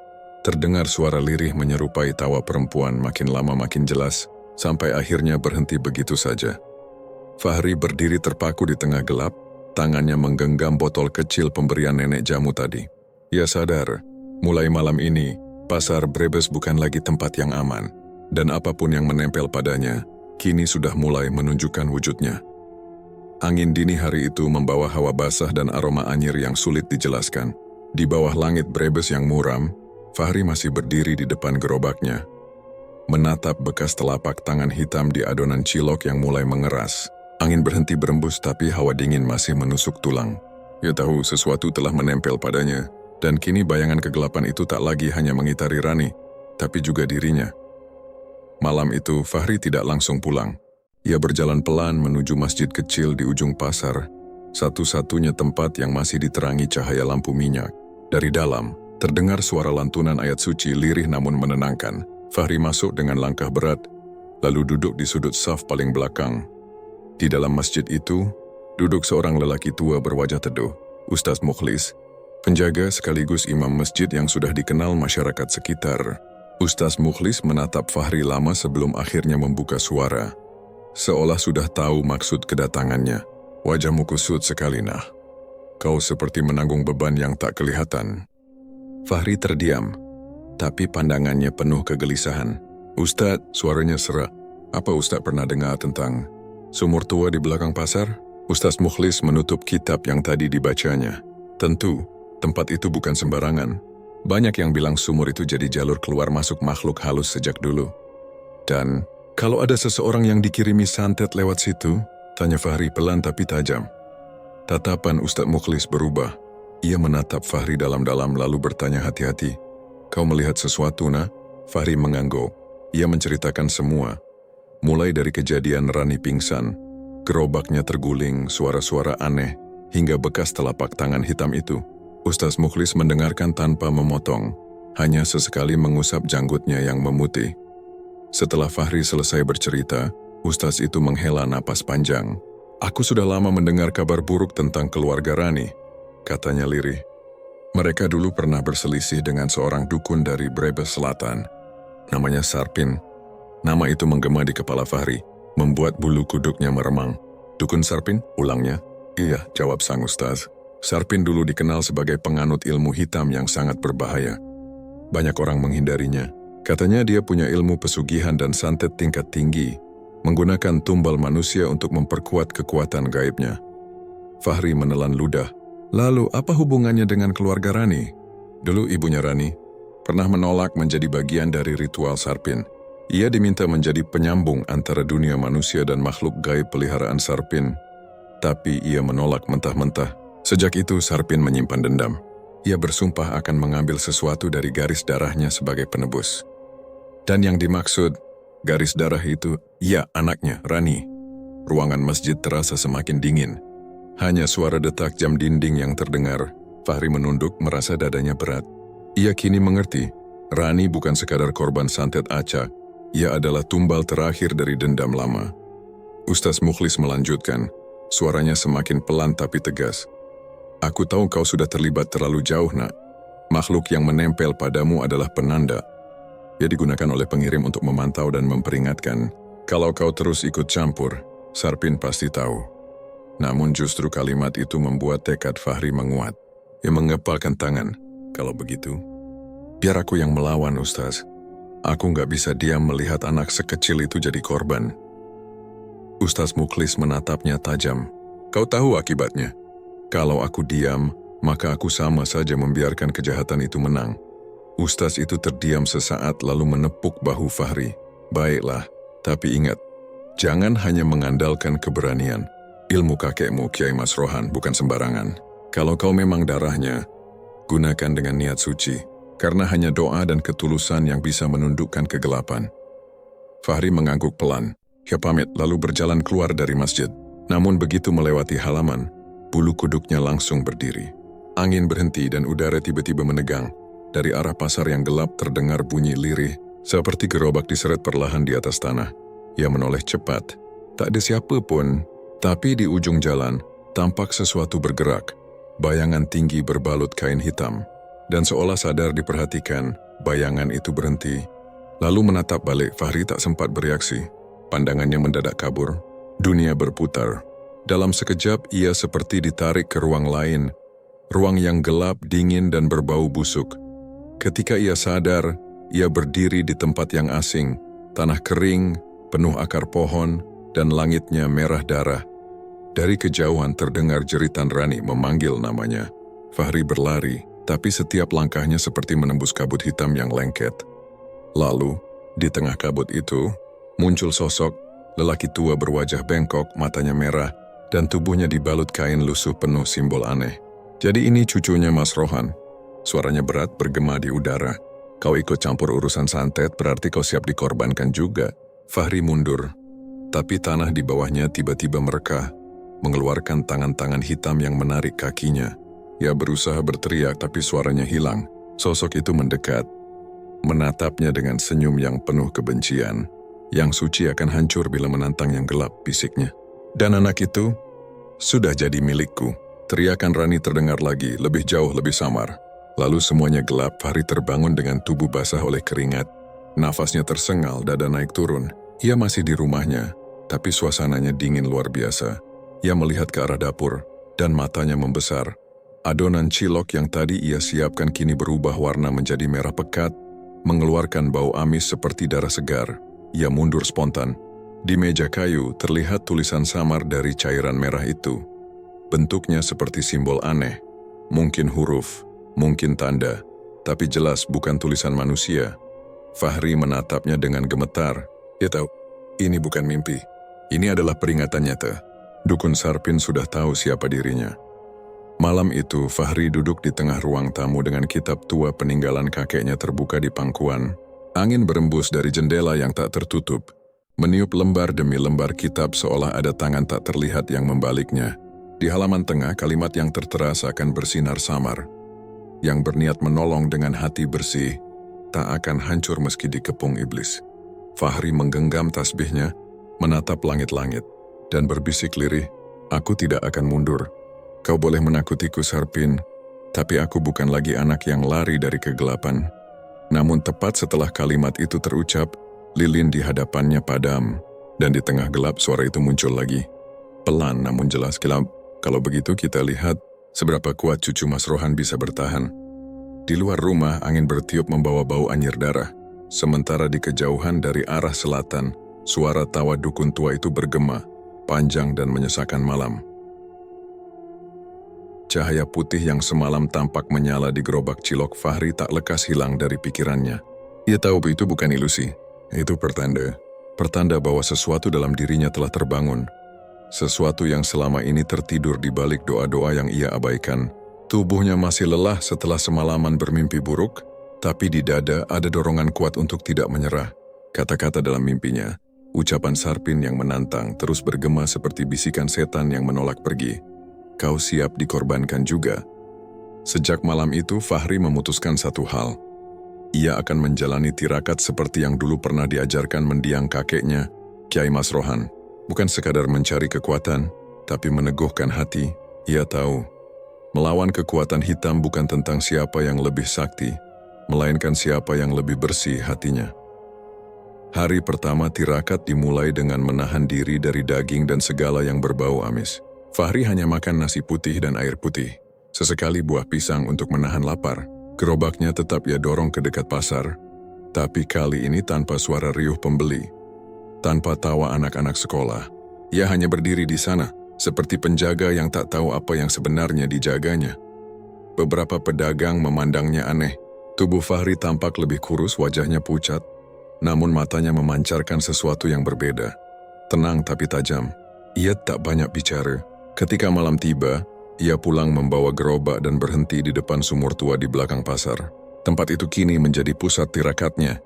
terdengar suara lirih menyerupai tawa perempuan, makin lama makin jelas, sampai akhirnya berhenti begitu saja. Fahri berdiri terpaku di tengah gelap, tangannya menggenggam botol kecil pemberian nenek jamu tadi. Ia sadar, mulai malam ini, pasar Brebes bukan lagi tempat yang aman, dan apapun yang menempel padanya, kini sudah mulai menunjukkan wujudnya. Angin dini hari itu membawa hawa basah dan aroma anyir yang sulit dijelaskan. Di bawah langit Brebes yang muram, Fahri masih berdiri di depan gerobaknya, menatap bekas telapak tangan hitam di adonan cilok yang mulai mengeras. Angin berhenti berembus tapi hawa dingin masih menusuk tulang. Ia tahu sesuatu telah menempel padanya, dan kini bayangan kegelapan itu tak lagi hanya mengitari Rani, tapi juga dirinya. Malam itu, Fahri tidak langsung pulang. Ia berjalan pelan menuju masjid kecil di ujung pasar, satu-satunya tempat yang masih diterangi cahaya lampu minyak. Dari dalam, terdengar suara lantunan ayat suci lirih namun menenangkan. Fahri masuk dengan langkah berat, lalu duduk di sudut saf paling belakang. Di dalam masjid itu, duduk seorang lelaki tua berwajah teduh, Ustaz Mukhlis, penjaga sekaligus imam masjid yang sudah dikenal masyarakat sekitar. Ustaz Mukhlis menatap Fahri lama sebelum akhirnya membuka suara, seolah sudah tahu maksud kedatangannya. Wajahmu kusut sekali, nah. Kau seperti menanggung beban yang tak kelihatan. Fahri terdiam, tapi pandangannya penuh kegelisahan. Ustadz, suaranya serak. Apa Ustadz pernah dengar tentang sumur tua di belakang pasar? Ustaz Mukhlis menutup kitab yang tadi dibacanya. Tentu, tempat itu bukan sembarangan. Banyak yang bilang sumur itu jadi jalur keluar masuk makhluk halus sejak dulu. Dan, kalau ada seseorang yang dikirimi santet lewat situ, tanya Fahri pelan tapi tajam. Tatapan Ustaz Mukhlis berubah. Ia menatap Fahri dalam-dalam lalu bertanya hati-hati. Kau melihat sesuatu, nah? Fahri mengangguk. Ia menceritakan semua. Mulai dari kejadian Rani pingsan, gerobaknya terguling, suara-suara aneh, hingga bekas telapak tangan hitam itu. Ustaz Mukhlis mendengarkan tanpa memotong, hanya sesekali mengusap janggutnya yang memutih. Setelah Fahri selesai bercerita, Ustaz itu menghela napas panjang. Aku sudah lama mendengar kabar buruk tentang keluarga Rani, katanya lirih. Mereka dulu pernah berselisih dengan seorang dukun dari Brebes Selatan. Namanya Sarpin. Nama itu menggema di kepala Fahri, membuat bulu kuduknya meremang. Dukun Sarpin? Ulangnya. Iya, jawab sang ustaz. Sarpin dulu dikenal sebagai penganut ilmu hitam yang sangat berbahaya. Banyak orang menghindarinya. Katanya dia punya ilmu pesugihan dan santet tingkat tinggi, menggunakan tumbal manusia untuk memperkuat kekuatan gaibnya. Fahri menelan ludah. Lalu apa hubungannya dengan keluarga Rani? Dulu ibunya Rani pernah menolak menjadi bagian dari ritual Sarpin. Ia diminta menjadi penyambung antara dunia manusia dan makhluk gaib peliharaan Sarpin. Tapi ia menolak mentah-mentah. Sejak itu Sarpin menyimpan dendam. Ia bersumpah akan mengambil sesuatu dari garis darahnya sebagai penebus. Dan yang dimaksud garis darah itu, ya anaknya, Rani. Ruangan masjid terasa semakin dingin. Hanya suara detak jam dinding yang terdengar. Fahri menunduk merasa dadanya berat. Ia kini mengerti, Rani bukan sekadar korban santet acak. Ia adalah tumbal terakhir dari dendam lama. Ustaz Mukhlis melanjutkan, suaranya semakin pelan tapi tegas. Aku tahu kau sudah terlibat terlalu jauh, nak. Makhluk yang menempel padamu adalah penanda. Ia digunakan oleh pengirim untuk memantau dan memperingatkan. Kalau kau terus ikut campur, Sarpin pasti tahu. Namun justru kalimat itu membuat tekad Fahri menguat. Ia mengepalkan tangan. Kalau begitu, biar aku yang melawan, Ustaz. Aku nggak bisa diam melihat anak sekecil itu jadi korban. Ustaz Mukhlis menatapnya tajam. Kau tahu akibatnya? Kalau aku diam, maka aku sama saja membiarkan kejahatan itu menang. Ustaz itu terdiam sesaat lalu menepuk bahu Fahri. Baiklah, tapi ingat, jangan hanya mengandalkan keberanian. Ilmu kakekmu, Kiai Mas Rohan, bukan sembarangan. Kalau kau memang darahnya, gunakan dengan niat suci. Karena hanya doa dan ketulusan yang bisa menundukkan kegelapan. Fahri mengangguk pelan. Ia pamit lalu berjalan keluar dari masjid. Namun begitu melewati halaman, bulu kuduknya langsung berdiri. Angin berhenti dan udara tiba-tiba menegang. Dari arah pasar yang gelap terdengar bunyi lirih, seperti gerobak diseret perlahan di atas tanah. Ia menoleh cepat. Tak ada siapa pun, tapi di ujung jalan, tampak sesuatu bergerak. Bayangan tinggi berbalut kain hitam. Dan seolah sadar diperhatikan, bayangan itu berhenti. Lalu menatap balik, Fahri tak sempat bereaksi. Pandangannya mendadak kabur. Dunia berputar. Dalam sekejap, ia seperti ditarik ke ruang lain. Ruang yang gelap, dingin, dan berbau busuk. Ketika ia sadar, ia berdiri di tempat yang asing. Tanah kering, penuh akar pohon, dan langitnya merah darah. Dari kejauhan terdengar jeritan Rani memanggil namanya. Fahri berlari. Tapi setiap langkahnya seperti menembus kabut hitam yang lengket. Lalu, di tengah kabut itu, muncul sosok Lelaki tua berwajah bengkok, matanya merah, dan tubuhnya dibalut kain lusuh penuh simbol aneh. Jadi ini cucunya Mas Rohan. Suaranya berat bergema di udara. Kau ikut campur urusan santet, berarti kau siap dikorbankan juga. Fahri mundur, tapi tanah di bawahnya tiba-tiba merekah, mengeluarkan tangan-tangan hitam yang menarik kakinya. Ia berusaha berteriak, tapi suaranya hilang. Sosok itu mendekat, menatapnya dengan senyum yang penuh kebencian. Yang suci akan hancur bila menantang yang gelap, bisiknya. Dan anak itu sudah jadi milikku. Teriakan Rani terdengar lagi, lebih jauh, lebih samar. Lalu semuanya gelap. Fahri terbangun dengan tubuh basah oleh keringat. Nafasnya tersengal, dada naik turun. Ia masih di rumahnya, tapi suasananya dingin luar biasa. Ia melihat ke arah dapur, dan matanya membesar. Adonan cilok yang tadi ia siapkan kini berubah warna menjadi merah pekat, mengeluarkan bau amis seperti darah segar. Ia mundur spontan. Di meja kayu terlihat tulisan samar dari cairan merah itu. Bentuknya seperti simbol aneh, mungkin huruf, mungkin tanda, tapi jelas bukan tulisan manusia. Fahri menatapnya dengan gemetar. Dia tahu, ini bukan mimpi. Ini adalah peringatan nyata. Dukun Sarpin sudah tahu siapa dirinya. Malam itu, Fahri duduk di tengah ruang tamu dengan kitab tua peninggalan kakeknya terbuka di pangkuan. Angin berembus dari jendela yang tak tertutup, meniup lembar demi lembar kitab seolah ada tangan tak terlihat yang membaliknya. Di halaman tengah, kalimat yang tertera seakan bersinar samar. Yang berniat menolong dengan hati bersih, tak akan hancur meski dikepung iblis. Fahri menggenggam tasbihnya, menatap langit-langit, dan berbisik lirih, "Aku tidak akan mundur. Kau boleh menakutiku, Sarpin, tapi aku bukan lagi anak yang lari dari kegelapan." Namun tepat setelah kalimat itu terucap, lilin di hadapannya padam, dan di tengah gelap suara itu muncul lagi. Pelan namun jelas. Kalau begitu kita lihat seberapa kuat cucu Mas Rohan bisa bertahan. Di luar rumah, angin bertiup membawa bau anyir darah. Sementara di kejauhan dari arah selatan, suara tawa dukun tua itu bergema, panjang dan menyesakan malam. Cahaya putih yang semalam tampak menyala di gerobak cilok Fahri tak lekas hilang dari pikirannya. Ia tahu itu bukan ilusi. Itu pertanda. Pertanda bahwa sesuatu dalam dirinya telah terbangun. Sesuatu yang selama ini tertidur di balik doa-doa yang ia abaikan. Tubuhnya masih lelah setelah semalaman bermimpi buruk, tapi di dada ada dorongan kuat untuk tidak menyerah. Kata-kata dalam mimpinya, ucapan Sarpin yang menantang terus bergema seperti bisikan setan yang menolak pergi. Kau siap dikorbankan juga. Sejak malam itu, Fahri memutuskan satu hal. Ia akan menjalani tirakat seperti yang dulu pernah diajarkan mendiang kakeknya, Kiai Mas Rohan. Bukan sekadar mencari kekuatan, tapi meneguhkan hati. Ia tahu, melawan kekuatan hitam bukan tentang siapa yang lebih sakti, melainkan siapa yang lebih bersih hatinya. Hari pertama tirakat dimulai dengan menahan diri dari daging dan segala yang berbau amis. Fahri hanya makan nasi putih dan air putih. Sesekali buah pisang untuk menahan lapar. Gerobaknya tetap ia dorong ke dekat pasar, tapi kali ini tanpa suara riuh pembeli, tanpa tawa anak-anak sekolah. Ia hanya berdiri di sana, seperti penjaga yang tak tahu apa yang sebenarnya dijaganya. Beberapa pedagang memandangnya aneh. Tubuh Fahri tampak lebih kurus, wajahnya pucat, namun matanya memancarkan sesuatu yang berbeda. Tenang tapi tajam. Ia tak banyak bicara. Ketika malam tiba, ia pulang membawa gerobak dan berhenti di depan sumur tua di belakang pasar. Tempat itu kini menjadi pusat tirakatnya.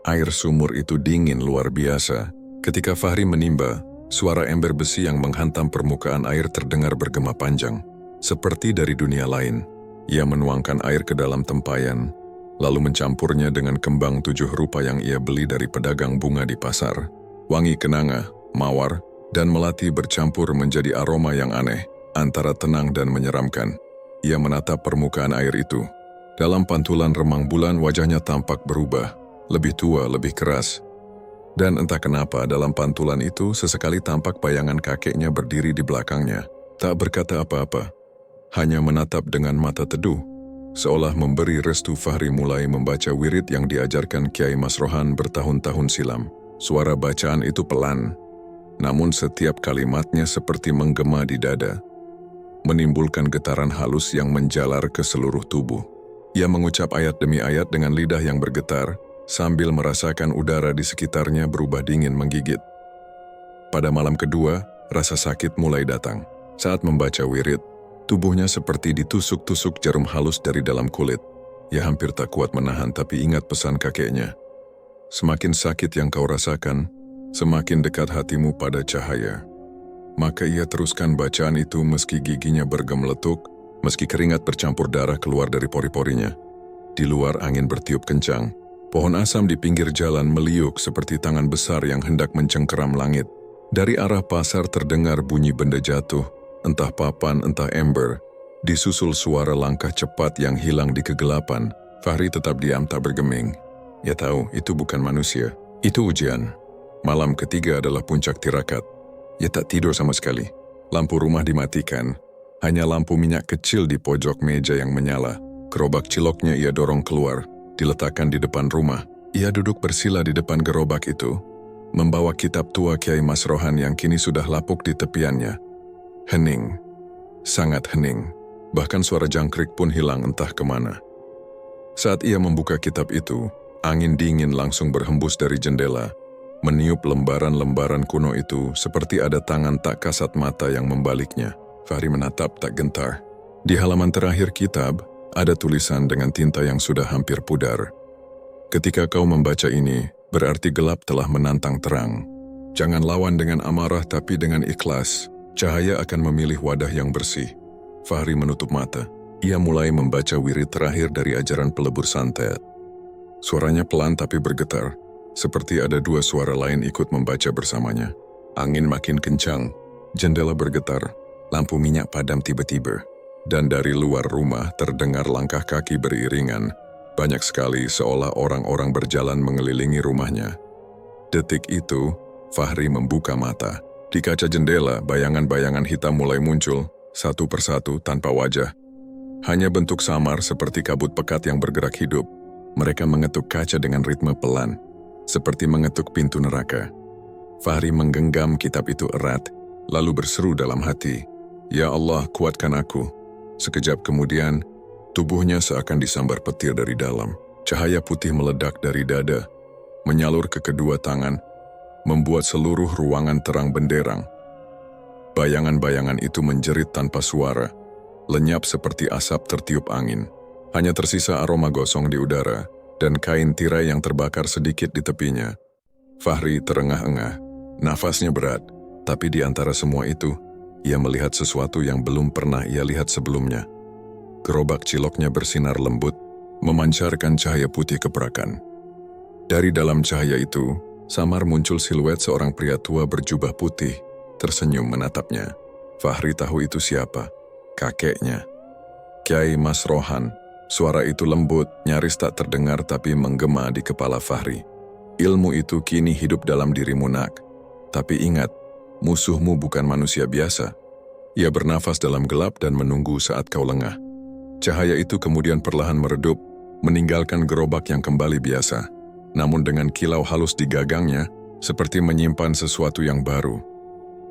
Air sumur itu dingin luar biasa. Ketika Fahri menimba, suara ember besi yang menghantam permukaan air terdengar bergema panjang. Seperti dari dunia lain, ia menuangkan air ke dalam tempayan, lalu mencampurnya dengan kembang 7 rupa yang ia beli dari pedagang bunga di pasar. Wangi kenanga, mawar, dan melati bercampur menjadi aroma yang aneh, antara tenang dan menyeramkan. Ia menatap permukaan air itu. Dalam pantulan remang bulan wajahnya tampak berubah, lebih tua, lebih keras. Dan entah kenapa dalam pantulan itu sesekali tampak bayangan kakeknya berdiri di belakangnya. Tak berkata apa-apa, hanya menatap dengan mata teduh. Seolah memberi restu, Fahri mulai membaca wirid yang diajarkan Kiai Mas Rohan bertahun-tahun silam. Suara bacaan itu pelan, namun setiap kalimatnya seperti menggema di dada, menimbulkan getaran halus yang menjalar ke seluruh tubuh. Ia mengucap ayat demi ayat dengan lidah yang bergetar, sambil merasakan udara di sekitarnya berubah dingin menggigit. Pada malam kedua, rasa sakit mulai datang. Saat membaca wirid, tubuhnya seperti ditusuk-tusuk jarum halus dari dalam kulit. Ia hampir tak kuat menahan, tapi ingat pesan kakeknya. Semakin sakit yang kau rasakan, semakin dekat hatimu pada cahaya. Maka ia teruskan bacaan itu meski giginya bergemeletuk, meski keringat bercampur darah keluar dari pori-porinya. Di luar angin bertiup kencang. Pohon asam di pinggir jalan meliuk seperti tangan besar yang hendak mencengkeram langit. Dari arah pasar terdengar bunyi benda jatuh, entah papan, entah ember. Disusul suara langkah cepat yang hilang di kegelapan. Fahri tetap diam tak bergeming. Ia tahu itu bukan manusia, itu ujian. Malam ketiga adalah puncak tirakat. Ia tak tidur sama sekali. Lampu rumah dimatikan. Hanya lampu minyak kecil di pojok meja yang menyala. Gerobak ciloknya ia dorong keluar, diletakkan di depan rumah. Ia duduk bersila di depan gerobak itu, membawa kitab tua Kiai Mas Rohan yang kini sudah lapuk di tepiannya. Hening, sangat hening. Bahkan suara jangkrik pun hilang entah kemana. Saat ia membuka kitab itu, angin dingin langsung berhembus dari jendela, meniup lembaran-lembaran kuno itu seperti ada tangan tak kasat mata yang membaliknya. Fahri menatap tak gentar. Di halaman terakhir kitab, ada tulisan dengan tinta yang sudah hampir pudar. Ketika kau membaca ini, berarti gelap telah menantang terang. Jangan lawan dengan amarah tapi dengan ikhlas. Cahaya akan memilih wadah yang bersih. Fahri menutup mata. Ia mulai membaca wirid terakhir dari ajaran pelebur santet. Suaranya pelan tapi bergetar, seperti ada dua suara lain ikut membaca bersamanya. Angin makin kencang, jendela bergetar, lampu minyak padam tiba-tiba. Dan dari luar rumah terdengar langkah kaki beriringan. Banyak sekali seolah orang-orang berjalan mengelilingi rumahnya. Detik itu, Fahri membuka mata. Di kaca jendela, bayangan-bayangan hitam mulai muncul, satu persatu tanpa wajah. Hanya bentuk samar seperti kabut pekat yang bergerak hidup. Mereka mengetuk kaca dengan ritme pelan, seperti mengetuk pintu neraka. Fahri menggenggam kitab itu erat, lalu berseru dalam hati, "Ya Allah, kuatkan aku." Sekejap kemudian, tubuhnya seakan disambar petir dari dalam. Cahaya putih meledak dari dada, menyalur ke kedua tangan, membuat seluruh ruangan terang benderang. Bayangan-bayangan itu menjerit tanpa suara, lenyap seperti asap tertiup angin. Hanya tersisa aroma gosong di udara, dan kain tirai yang terbakar sedikit di tepinya. Fahri terengah-engah, nafasnya berat, tapi di antara semua itu, ia melihat sesuatu yang belum pernah ia lihat sebelumnya. Gerobak ciloknya bersinar lembut, memancarkan cahaya putih keperakan. Dari dalam cahaya itu, samar muncul siluet seorang pria tua berjubah putih, tersenyum menatapnya. Fahri tahu itu siapa? Kakeknya. Kiai Mas Rohan. Suara itu lembut, nyaris tak terdengar tapi menggema di kepala Fahri. Ilmu itu kini hidup dalam dirimu nak. Tapi ingat, musuhmu bukan manusia biasa. Ia bernafas dalam gelap dan menunggu saat kau lengah. Cahaya itu kemudian perlahan meredup, meninggalkan gerobak yang kembali biasa. Namun dengan kilau halus di gagangnya, seperti menyimpan sesuatu yang baru.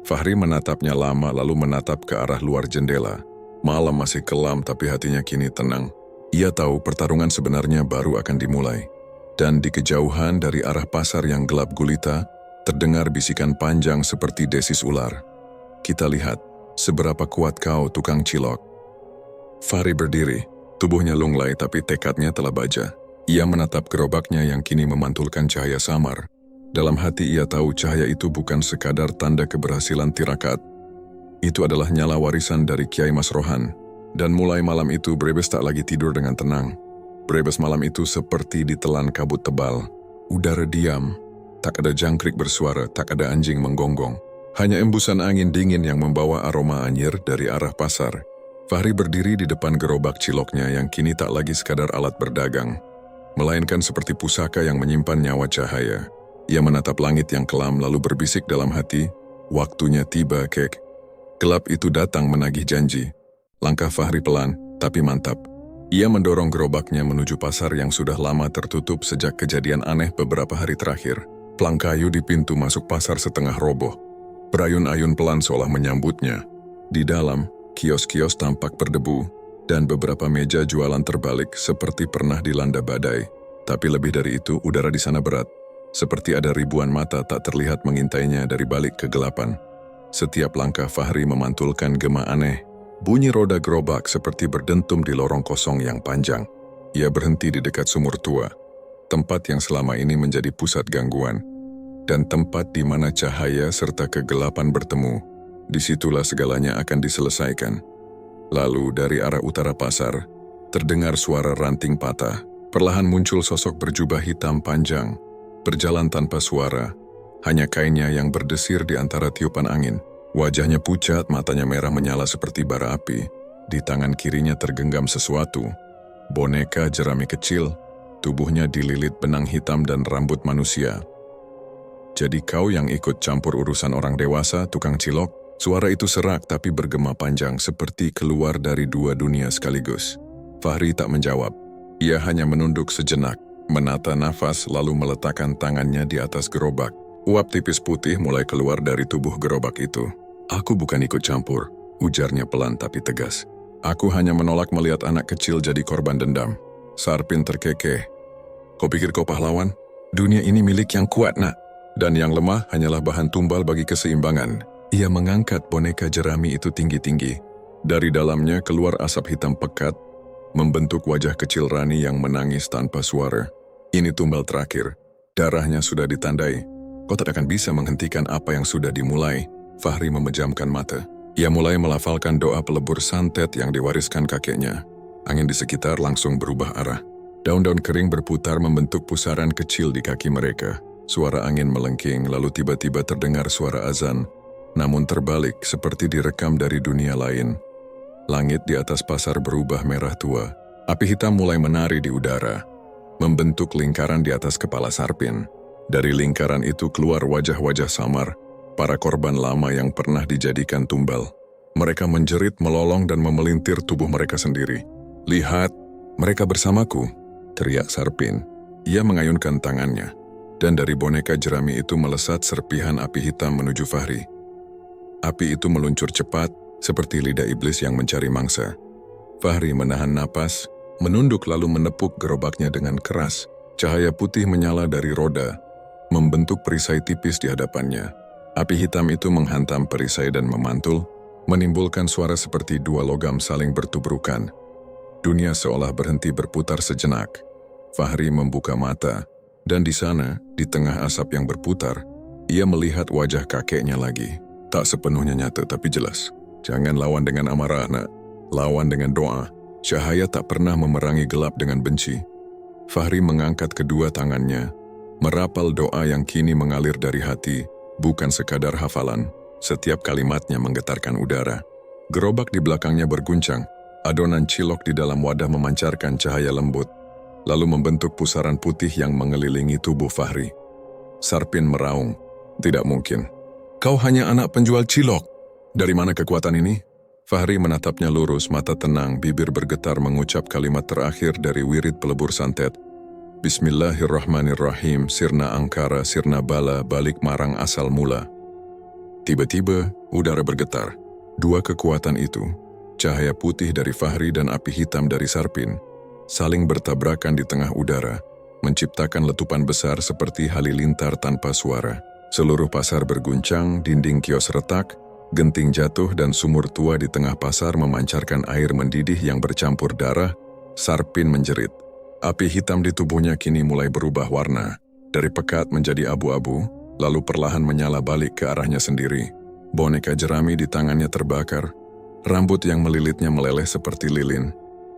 Fahri menatapnya lama lalu menatap ke arah luar jendela. Malam masih kelam tapi hatinya kini tenang. Ia tahu pertarungan sebenarnya baru akan dimulai. Dan di kejauhan dari arah pasar yang gelap gulita, terdengar bisikan panjang seperti desis ular. Kita lihat, seberapa kuat kau tukang cilok. Fahri berdiri, tubuhnya lunglai tapi tekadnya telah baja. Ia menatap gerobaknya yang kini memantulkan cahaya samar. Dalam hati ia tahu cahaya itu bukan sekadar tanda keberhasilan tirakat. Itu adalah nyala warisan dari Kiai Mas Rohan. Dan mulai malam itu Brebes tak lagi tidur dengan tenang. Brebes malam itu seperti ditelan kabut tebal. Udara diam, tak ada jangkrik bersuara, tak ada anjing menggonggong. Hanya embusan angin dingin yang membawa aroma anyir dari arah pasar. Fahri berdiri di depan gerobak ciloknya yang kini tak lagi sekadar alat berdagang, melainkan seperti pusaka yang menyimpan nyawa cahaya. Ia menatap langit yang kelam lalu berbisik dalam hati, "Waktunya tiba, Kek." Gelap itu datang menagih janji. Langkah Fahri pelan, tapi mantap. Ia mendorong gerobaknya menuju pasar yang sudah lama tertutup sejak kejadian aneh beberapa hari terakhir. Plang kayu di pintu masuk pasar setengah roboh. Berayun-ayun pelan seolah menyambutnya. Di dalam, kios-kios tampak berdebu, dan beberapa meja jualan terbalik seperti pernah dilanda badai. Tapi lebih dari itu, udara di sana berat. seperti ada ribuan mata tak terlihat mengintainya dari balik kegelapan. Setiap langkah Fahri memantulkan gema aneh. Bunyi roda gerobak seperti berdentum di lorong kosong yang panjang. Ia berhenti di dekat sumur tua, tempat yang selama ini menjadi pusat gangguan, dan tempat di mana cahaya serta kegelapan bertemu. Disitulah segalanya akan diselesaikan. Lalu dari arah utara pasar, terdengar suara ranting patah. Perlahan muncul sosok berjubah hitam panjang, berjalan tanpa suara, hanya kainnya yang berdesir di antara tiupan angin. Wajahnya pucat, matanya merah menyala seperti bara api. Di tangan kirinya tergenggam sesuatu, boneka jerami kecil, tubuhnya dililit benang hitam dan rambut manusia. Jadi kau yang ikut campur urusan orang dewasa, tukang cilok? Suara itu serak tapi bergema panjang seperti keluar dari dua dunia sekaligus. Fahri tak menjawab. Ia hanya menunduk sejenak, menata nafas lalu meletakkan tangannya di atas gerobak. Uap tipis putih mulai keluar dari tubuh gerobak itu. Aku bukan ikut campur, ujarnya pelan tapi tegas. Aku hanya menolak melihat anak kecil jadi korban dendam. Sarpin terkekeh. Kau pikir kau pahlawan? Dunia ini milik yang kuat, nak. Dan yang lemah hanyalah bahan tumbal bagi keseimbangan. Ia mengangkat boneka jerami itu tinggi-tinggi. Dari dalamnya keluar asap hitam pekat, membentuk wajah kecil Rani yang menangis tanpa suara. Ini tumbal terakhir. Darahnya sudah ditandai. Kau tak akan bisa menghentikan apa yang sudah dimulai. Fahri memejamkan mata. Ia mulai melafalkan doa pelebur santet yang diwariskan kakeknya. Angin di sekitar langsung berubah arah. Daun-daun kering berputar membentuk pusaran kecil di kaki mereka. Suara angin melengking, lalu tiba-tiba terdengar suara azan, namun terbalik seperti direkam dari dunia lain. Langit di atas pasar berubah merah tua. Api hitam mulai menari di udara, membentuk lingkaran di atas kepala Sarpin. Dari lingkaran itu keluar wajah-wajah samar, para korban lama yang pernah dijadikan tumbal. Mereka menjerit, melolong dan memelintir tubuh mereka sendiri. Lihat, mereka bersamaku, teriak Sarpin. Ia mengayunkan tangannya, dan dari boneka jerami itu melesat serpihan api hitam menuju Fahri. Api itu meluncur cepat, seperti lidah iblis yang mencari mangsa. Fahri menahan napas, menunduk lalu menepuk gerobaknya dengan keras. Cahaya putih menyala dari roda, membentuk perisai tipis di hadapannya. Api hitam itu menghantam perisai dan memantul, menimbulkan suara seperti dua logam saling bertubrukan. Dunia seolah berhenti berputar sejenak. Fahri membuka mata, dan di sana, di tengah asap yang berputar, ia melihat wajah kakeknya lagi. Tak sepenuhnya nyata tapi jelas. Jangan lawan dengan amarah, nak. Lawan dengan doa. Cahaya tak pernah memerangi gelap dengan benci. Fahri mengangkat kedua tangannya, merapal doa yang kini mengalir dari hati, bukan sekadar hafalan. Setiap kalimatnya menggetarkan udara. Gerobak di belakangnya berguncang. Adonan cilok di dalam wadah memancarkan cahaya lembut, lalu membentuk pusaran putih yang mengelilingi tubuh Fahri. Sarpin meraung. Tidak mungkin. Kau hanya anak penjual cilok. Dari mana kekuatan ini? Fahri menatapnya lurus, mata tenang, bibir bergetar mengucap kalimat terakhir dari wirid pelebur santet. Bismillahirrahmanirrahim, sirna angkara, sirna bala, balik marang asal mula. Tiba-tiba, udara bergetar. Dua kekuatan itu, cahaya putih dari Fahri dan api hitam dari Sarpin, saling bertabrakan di tengah udara, menciptakan letupan besar seperti halilintar tanpa suara. Seluruh pasar berguncang, dinding kios retak, genting jatuh dan sumur tua di tengah pasar memancarkan air mendidih yang bercampur darah. Sarpin menjerit. Api hitam di tubuhnya kini mulai berubah warna, dari pekat menjadi abu-abu, lalu perlahan menyala balik ke arahnya sendiri. Boneka jerami di tangannya terbakar, rambut yang melilitnya meleleh seperti lilin,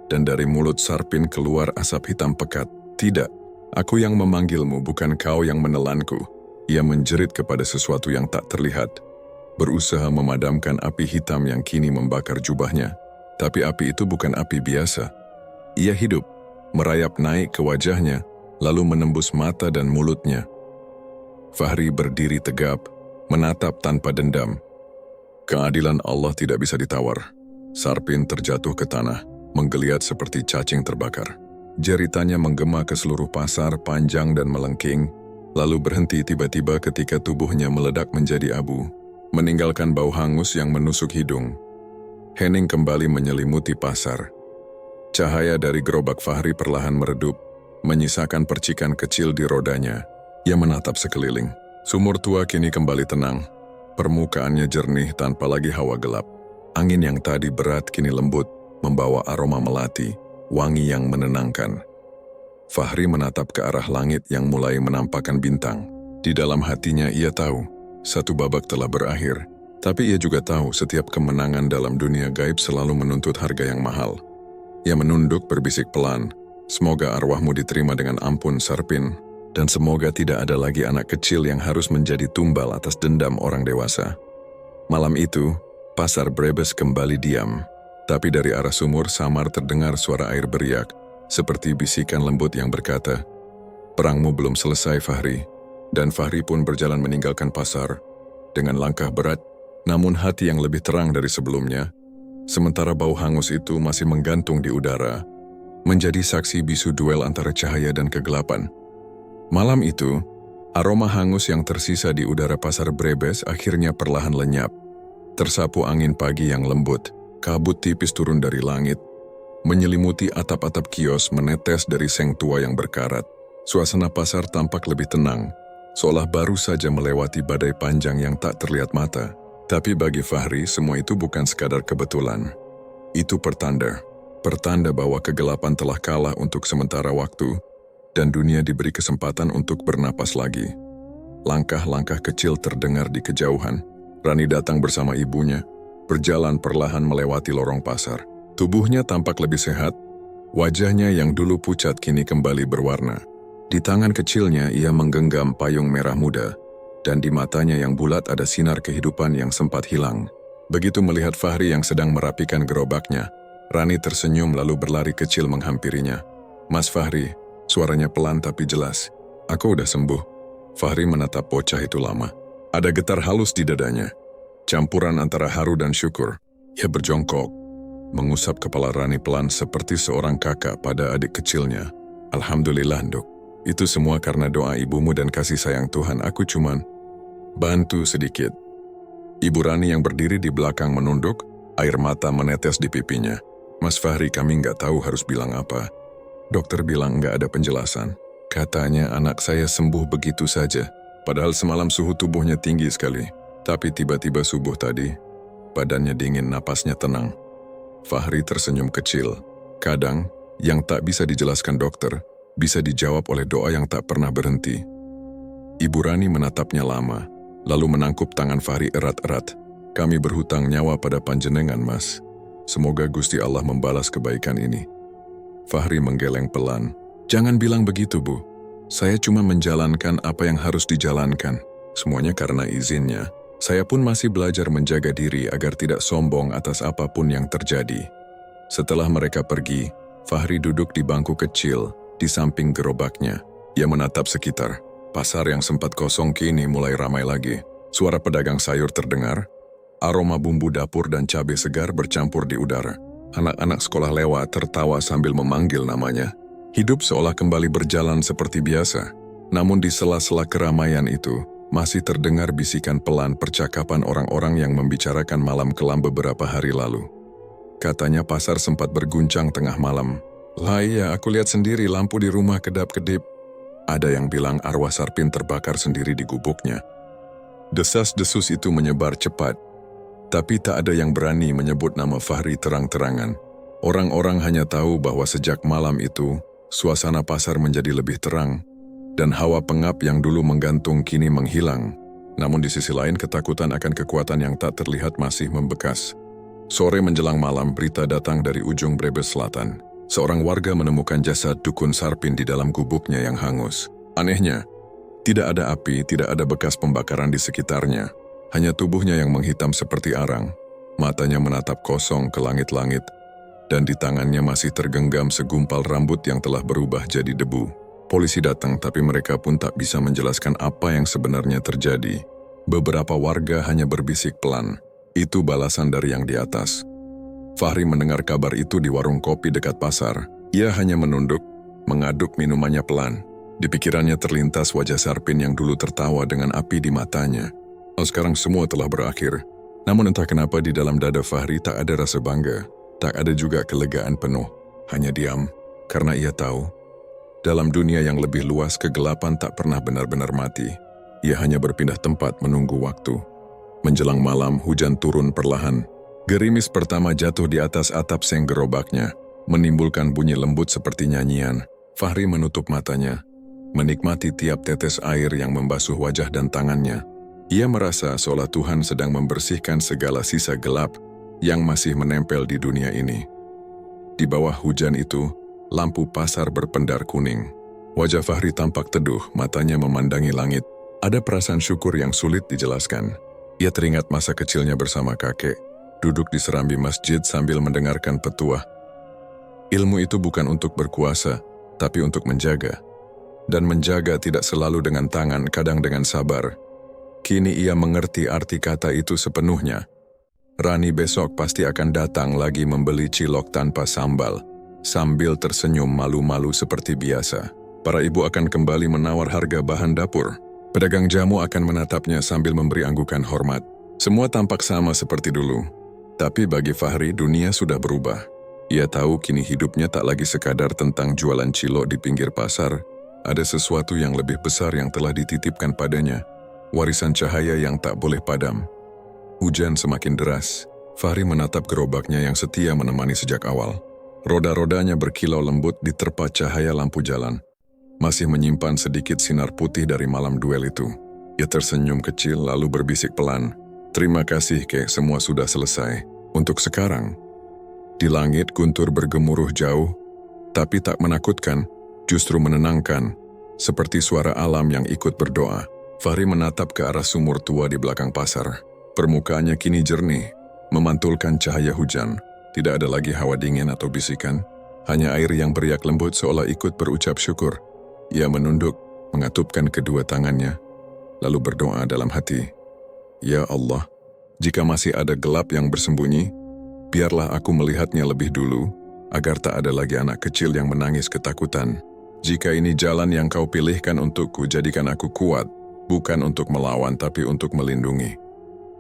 dan dari mulut Sarpin keluar asap hitam pekat. Tidak, aku yang memanggilmu, bukan kau yang menelanku. Ia menjerit kepada sesuatu yang tak terlihat, berusaha memadamkan api hitam yang kini membakar jubahnya. Tapi api itu bukan api biasa. Ia hidup, merayap naik ke wajahnya, lalu menembus mata dan mulutnya. Fahri berdiri tegap, menatap tanpa dendam. Keadilan Allah tidak bisa ditawar. Sarpin terjatuh ke tanah, menggeliat seperti cacing terbakar. Jeritannya menggema ke seluruh pasar, panjang dan melengking, lalu berhenti tiba-tiba ketika tubuhnya meledak menjadi abu, meninggalkan bau hangus yang menusuk hidung. Hening kembali menyelimuti pasar. Cahaya dari gerobak Fahri perlahan meredup, menyisakan percikan kecil di rodanya. Ia menatap sekeliling. Sumur tua kini kembali tenang. Permukaannya jernih tanpa lagi hawa gelap. Angin yang tadi berat kini lembut, membawa aroma melati, wangi yang menenangkan. Fahri menatap ke arah langit yang mulai menampakkan bintang. Di dalam hatinya ia tahu, satu babak telah berakhir. Tapi ia juga tahu setiap kemenangan dalam dunia gaib selalu menuntut harga yang mahal. Ia menunduk berbisik pelan, semoga arwahmu diterima dengan ampun Sarpin, dan semoga tidak ada lagi anak kecil yang harus menjadi tumbal atas dendam orang dewasa. Malam itu, pasar Brebes kembali diam, tapi dari arah sumur samar terdengar suara air beriak, seperti bisikan lembut yang berkata, "Perangmu belum selesai, Fahri." Dan Fahri pun berjalan meninggalkan pasar, dengan langkah berat, namun hati yang lebih terang dari sebelumnya, sementara bau hangus itu masih menggantung di udara, menjadi saksi bisu duel antara cahaya dan kegelapan. Malam itu, aroma hangus yang tersisa di udara pasar Brebes akhirnya perlahan lenyap. Tersapu angin pagi yang lembut, kabut tipis turun dari langit, menyelimuti atap-atap kios menetes dari seng tua yang berkarat. Suasana pasar tampak lebih tenang, seolah baru saja melewati badai panjang yang tak terlihat mata. Tapi bagi Fahri, semua itu bukan sekadar kebetulan. Itu pertanda bahwa kegelapan telah kalah untuk sementara waktu, dan dunia diberi kesempatan untuk bernapas lagi. Langkah-langkah kecil terdengar di kejauhan. Rani datang bersama ibunya, berjalan perlahan melewati lorong pasar. Tubuhnya tampak lebih sehat, wajahnya yang dulu pucat kini kembali berwarna. Di tangan kecilnya ia menggenggam payung merah muda, dan di matanya yang bulat ada sinar kehidupan yang sempat hilang. Begitu melihat Fahri yang sedang merapikan gerobaknya, Rani tersenyum lalu berlari kecil menghampirinya. "Mas Fahri," suaranya pelan tapi jelas. "Aku udah sembuh." Fahri menatap bocah itu lama. Ada getar halus di dadanya, campuran antara haru dan syukur. Ia berjongkok, mengusap kepala Rani pelan seperti seorang kakak pada adik kecilnya. "Alhamdulillah, Nduk. Itu semua karena doa ibumu dan kasih sayang Tuhan. Aku cuman bantu sedikit." Ibu Rani yang berdiri di belakang menunduk, air mata menetes di pipinya. "Mas Fahri, kami nggak tahu harus bilang apa. Dokter bilang nggak ada penjelasan. Katanya anak saya sembuh begitu saja. Padahal semalam suhu tubuhnya tinggi sekali. Tapi tiba-tiba subuh tadi, badannya dingin, napasnya tenang." Fahri tersenyum kecil. Kadang, yang tak bisa dijelaskan dokter, bisa dijawab oleh doa yang tak pernah berhenti. Ibu Rani menatapnya lama, lalu menangkup tangan Fahri erat-erat. "Kami berhutang nyawa pada panjenengan, Mas. Semoga Gusti Allah membalas kebaikan ini." Fahri menggeleng pelan. "Jangan bilang begitu, Bu. Saya cuma menjalankan apa yang harus dijalankan. Semuanya karena izinnya. Saya pun masih belajar menjaga diri agar tidak sombong atas apapun yang terjadi." Setelah mereka pergi, Fahri duduk di bangku kecil di samping gerobaknya. Ia menatap sekitar. Pasar yang sempat kosong kini mulai ramai lagi. Suara pedagang sayur terdengar. Aroma bumbu dapur dan cabai segar bercampur di udara. Anak-anak sekolah lewat tertawa sambil memanggil namanya. Hidup seolah kembali berjalan seperti biasa. Namun di sela-sela keramaian itu, masih terdengar bisikan pelan percakapan orang-orang yang membicarakan malam kelam beberapa hari lalu. Katanya pasar sempat berguncang tengah malam. "Lah iya, aku lihat sendiri lampu di rumah kedap-kedip." Ada yang bilang arwah Sarpin terbakar sendiri di gubuknya. Desas-desus itu menyebar cepat, tapi tak ada yang berani menyebut nama Fahri terang-terangan. Orang-orang hanya tahu bahwa sejak malam itu, suasana pasar menjadi lebih terang, dan hawa pengap yang dulu menggantung kini menghilang. Namun di sisi lain ketakutan akan kekuatan yang tak terlihat masih membekas. Sore menjelang malam, berita datang dari ujung Brebes Selatan. Seorang warga menemukan jasad dukun Sarpin di dalam gubuknya yang hangus. Anehnya, tidak ada api, tidak ada bekas pembakaran di sekitarnya. Hanya tubuhnya yang menghitam seperti arang. Matanya menatap kosong ke langit-langit, dan di tangannya masih tergenggam segumpal rambut yang telah berubah jadi debu. Polisi datang, tapi mereka pun tak bisa menjelaskan apa yang sebenarnya terjadi. Beberapa warga hanya berbisik pelan. Itu balasan dari yang di atas. Fahri mendengar kabar itu di warung kopi dekat pasar. Ia hanya menunduk, mengaduk minumannya pelan. Di pikirannya terlintas wajah Sarpin yang dulu tertawa dengan api di matanya. Sekarang semua telah berakhir. Namun entah kenapa di dalam dada Fahri tak ada rasa bangga. Tak ada juga kelegaan penuh. Hanya diam, karena ia tahu Dalam dunia yang lebih luas, kegelapan tak pernah benar-benar mati. Ia hanya berpindah tempat menunggu waktu. Menjelang malam, hujan turun perlahan. Gerimis pertama jatuh di atas atap seng gerobaknya, menimbulkan bunyi lembut seperti nyanyian. Fahri menutup matanya, menikmati tiap tetes air yang membasuh wajah dan tangannya. Ia merasa seolah Tuhan sedang membersihkan segala sisa gelap yang masih menempel di dunia ini. Di bawah hujan itu, lampu pasar berpendar kuning. Wajah Fahri tampak teduh, matanya memandangi langit. Ada perasaan syukur yang sulit dijelaskan. Ia teringat masa kecilnya bersama kakek, duduk di serambi masjid sambil mendengarkan petuah. Ilmu itu bukan untuk berkuasa, tapi untuk menjaga. Dan menjaga tidak selalu dengan tangan, kadang dengan sabar. Kini ia mengerti arti kata itu sepenuhnya. Rani besok pasti akan datang lagi membeli cilok tanpa sambal. Sambil tersenyum malu-malu seperti biasa. Para ibu akan kembali menawar harga bahan dapur. Pedagang jamu akan menatapnya sambil memberi anggukan hormat. Semua tampak sama seperti dulu. Tapi bagi Fahri, dunia sudah berubah. Ia tahu kini hidupnya tak lagi sekadar tentang jualan cilok di pinggir pasar. Ada sesuatu yang lebih besar yang telah dititipkan padanya. Warisan cahaya yang tak boleh padam. Hujan semakin deras. Fahri menatap gerobaknya yang setia menemani sejak awal. Roda-rodanya berkilau lembut diterpa cahaya lampu jalan. Masih menyimpan sedikit sinar putih dari malam duel itu. Ia tersenyum kecil lalu berbisik pelan. "Terima kasih, Kek, semua sudah selesai. Untuk sekarang." Di langit guntur bergemuruh jauh, tapi tak menakutkan, justru menenangkan. Seperti suara alam yang ikut berdoa. Fahri menatap ke arah sumur tua di belakang pasar. Permukaannya kini jernih, memantulkan cahaya hujan. Tidak ada lagi hawa dingin atau bisikan, hanya air yang beriak lembut seolah ikut berucap syukur. Ia menunduk, mengatupkan kedua tangannya, lalu berdoa dalam hati. "Ya Allah, jika masih ada gelap yang bersembunyi, biarlah aku melihatnya lebih dulu, agar tak ada lagi anak kecil yang menangis ketakutan. Jika ini jalan yang kau pilihkan untukku, jadikan aku kuat, bukan untuk melawan tapi untuk melindungi."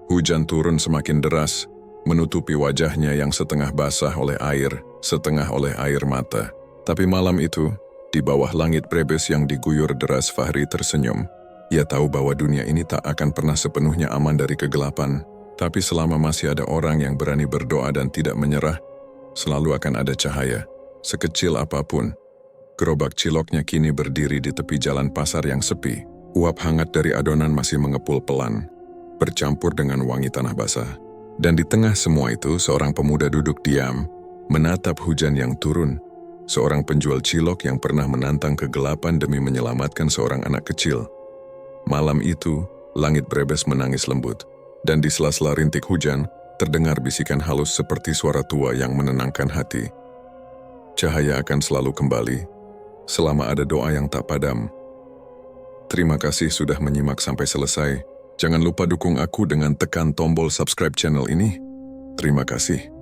Hujan turun semakin deras, menutupi wajahnya yang setengah basah oleh air, setengah oleh air mata. Tapi malam itu, di bawah langit brebes yang diguyur deras, Fahri tersenyum. Ia tahu bahwa dunia ini tak akan pernah sepenuhnya aman dari kegelapan, tapi selama masih ada orang yang berani berdoa dan tidak menyerah, selalu akan ada cahaya, sekecil apapun. Gerobak ciloknya kini berdiri di tepi jalan pasar yang sepi. Uap hangat dari adonan masih mengepul pelan, bercampur dengan wangi tanah basah. Dan di tengah semua itu, seorang pemuda duduk diam, menatap hujan yang turun. Seorang penjual cilok yang pernah menantang kegelapan demi menyelamatkan seorang anak kecil. Malam itu, langit brebes menangis lembut. Dan di sela-sela rintik hujan, terdengar bisikan halus seperti suara tua yang menenangkan hati. Cahaya akan selalu kembali, selama ada doa yang tak padam. Terima kasih sudah menyimak sampai selesai. Jangan lupa dukung aku dengan tekan tombol subscribe channel ini. Terima kasih.